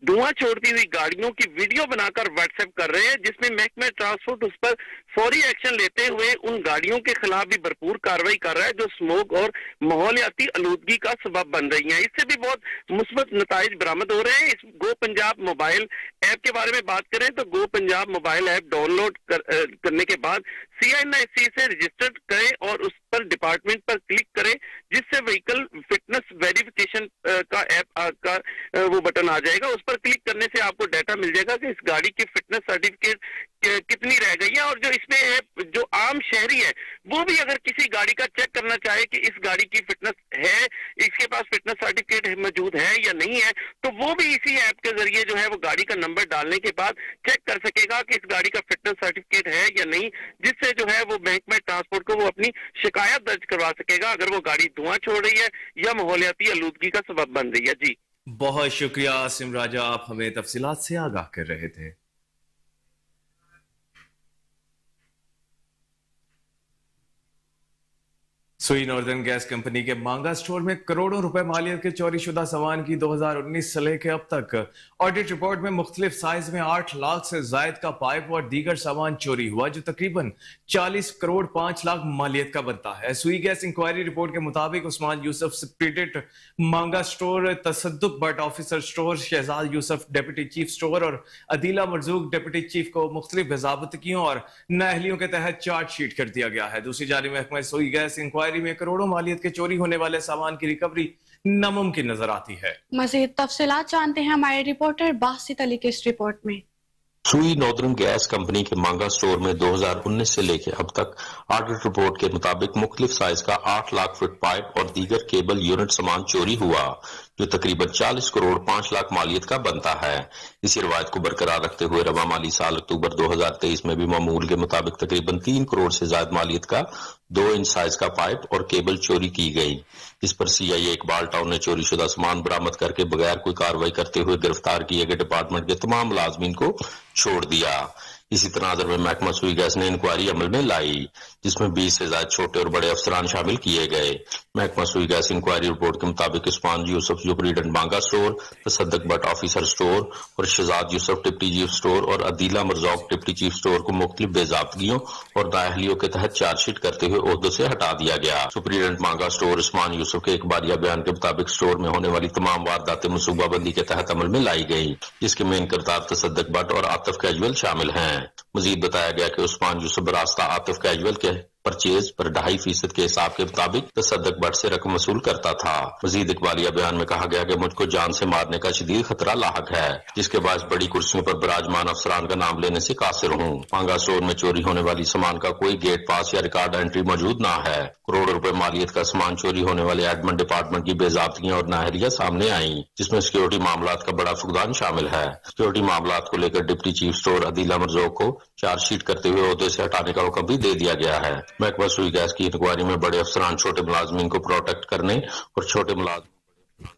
धुआं छोड़ती हुई गाड़ियों की वीडियो बनाकर व्हाट्सएप कर रहे हैं, जिसमें महकमा ट्रांसपोर्ट उस पर फौरी एक्शन लेते हुए उन गाड़ियों के खिलाफ भी भरपूर कार्रवाई कर रहा है जो स्मोक और माहौलियाती आलूदगी का सबब बन रही हैं। इससे भी बहुत मुस्बत नताइज बरामद हो रहे हैं। इस गो पंजाब मोबाइल ऐप के बारे में बात करें तो गो पंजाब मोबाइल ऐप डाउनलोड करने के बाद CNIC से रजिस्टर्ड करें और उस पर डिपार्टमेंट पर क्लिक करें, जिससे व्हीकल फिटनेस वेरिफिकेशन का ऐप का वो बटन आ जाएगा। उस पर क्लिक करने से आपको डाटा मिल जाएगा कि इस गाड़ी की फिटनेस सर्टिफिकेट कितनी रह गई है। और जो इसमें है, जो आम शहरी है वो भी अगर किसी गाड़ी का चेक करना चाहे कि इस गाड़ी की फिटनेस है, इसके पास फिटनेस सर्टिफिकेट मौजूद है या नहीं है, तो वो भी इसी ऐप के जरिए जो है वो गाड़ी का नंबर डालने के बाद चेक कर सकेगा कि इस गाड़ी का फिटनेस सर्टिफिकेट है या नहीं, जिससे जो है वो महकमा ट्रांसपोर्ट को वो अपनी शिकायत दर्ज करवा सकेगा अगर वो गाड़ी धुआं छोड़ रही है या माहौलियाती आलूदगी का सबब बन रही है। जी बहुत शुक्रिया आसिम राजा, आप हमें तफसीलात से आगाह कर रहे थे। सुई नॉर्दर्न गैस कंपनी के मांगा स्टोर में करोड़ों रुपए मालियत के चोरी शुदा सामान की 2019 से लेकर अब तक ऑडिट रिपोर्ट में मुख्तलिफ साइज में 8 लाख से जायद का पाइप और दीगर सामान चोरी हुआ, जो तकरीबन 40 करोड़ 5 लाख मालियत का बनता है। सुई गैस इंक्वायरी रिपोर्ट के मुताबिक उस्मान यूसुफ स्पिरिट मांगा store, Tasadduq Butt officer store, Shahzad Yusuf deputy chief store और अदीला मरजूक डिप्टी चीफ को मुख्तलिफ बेजाबतगियों और नाअहलियों के तहत चार्जशीट कर दिया गया है। दूसरी जानिब महकमा सुई गैस इंक्वायरी में करोड़ों मालियत के चोरी होने वाले सामान की रिकवरी नामुमकिन नजर आती है। मजीद तफसीलात जानते हैं हमारे रिपोर्टर बासित अली के इस रिपोर्ट में। सुई नॉर्दर्न गैस कंपनी के मांगा स्टोर में 2019 से लेकर अब तक ऑडिट रिपोर्ट के मुताबिक मुख्तलिफ साइज का 8 लाख फुट पाइप और दीगर केबल यूनिट सामान चोरी हुआ, जो तकरीबन 40 करोड़ 5 लाख मालियत का बनता है। इसी रवायत को बरकरार रखते हुए रवा माली साल अक्टूबर 2023 में भी मामूल के मुताबिक तकरीबन 3 करोड़ से ज्यादा मालियत का 2 इंच साइज का पाइप और केबल चोरी की गई। इस पर CIA इकबाल टाउन ने चोरी शुदा सामान बरामद करके बगैर कोई कार्रवाई करते हुए गिरफ्तार किए गए डिपार्टमेंट के तमाम मुलाजमीन को छोड़ दिया। इसी तनाजर में महकमा सुई गैस ने इंक्वायरी अमल में लाई, जिसमें 20 से ज्यादा छोटे और बड़े अफसरान शामिल किए गए। महकमा सुई गैस इंक्वायरी रिपोर्ट के मुताबिक उस्मान यूसुफ सुपरिटेंडेंट मांगा store, Tasadduq Butt officer store और Shahzad Yusuf deputy chief store और Adeela Marzooq deputy chief store को मुख्तलिफ बेजाबतगियों और नाअहलियों के तहत चार्जशीट करते हुए ओहदों से हटा दिया गया। सुपरिटेंडेंट मांगा स्टोर उस्मान यूसुफ के इकबारिया बयान के मुताबिक स्टोर में होने वाली तमाम वारदातें मनसूबाबंदी के तहत अमल में लाई गई, जिसके मेन किरदार तसद्दुक बट और आतिफ कैजुअल शामिल हैं। मजीद बताया गया कि उस्मान यूसुफ रास्ता आतिफ कैजुअल के परचेज पर 2.5% के हिसाब के मुताबिक तसद्दुक बट से रकम वसूल करता था। मजीद इकबालिया बयान में कहा गया कि मुझको जान से मारने का शदीद खतरा लाहक है, जिसके बाद बड़ी कुर्सियों पर विराजमान अफसरान का नाम लेने से कासिर हूँ। मांगा स्टोर में चोरी होने वाली सामान का कोई गेट पास या रिकॉर्ड एंट्री मौजूद न है। करोड़ों रुपए मालियत का सामान चोरी होने वाले एडमिन डिपार्टमेंट की बेजाबतियां और नाअहलियां सामने आई, जिसमें सिक्योरिटी मामलात का बड़ा फुकदान शामिल है। सिक्योरिटी मामलात को लेकर डिप्टी चीफ स्टोर अदीला मरजौक को चार्जशीट करते हुए ओहदे से हटाने का हुक्म भी दे दिया गया है। महकमा सुई गैस की इंक्वायरी में बड़े अफसरान छोटे मुलाजमीन को प्रोटेक्ट करने और छोटे मुलाजमीन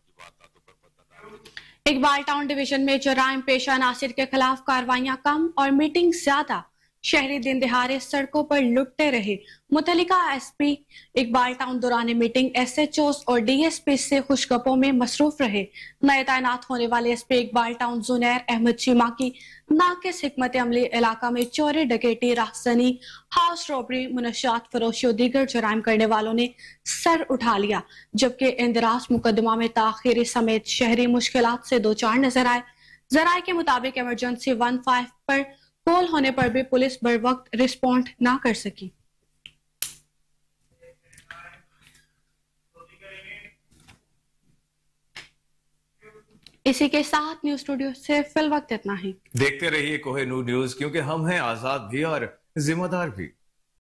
इकबाल टाउन डिवीजन में जराइम पेशा नासिर के खिलाफ कार्रवाइयां कम और मीटिंग ज्यादा, शहरी दिन दिहाड़े सड़कों पर लुटते रहे। मुतलिका SP इकबाल टाउन दौरान मीटिंग SHOs और DSP से खुशगपों में मसरूफ रहे। नए तैनात होने वाले SP इकबाल टाउन जुनैर अहमद चीमा की नाकिस हिकमत अमली इलाका में चोरी डकैती राहजनी हाउस रॉबरी मुनशात फरोशी और दीगर जराइम करने वालों ने सर उठा लिया, जबकि इंदराज मुकदमा में ताखीर समेत शहरी मुश्किलात से दो चार नजर आए। जराये के मुताबिक इमरजेंसी 15 पर कॉल होने पर भी पुलिस बर वक्त रिस्पॉन्ड ना कर सकी। इसी के साथ न्यूज स्टूडियो से फिल वक्त इतना ही। देखते रहिए कोहिनूर न्यूज, क्योंकि हम हैं आजाद भी और जिम्मेदार भी।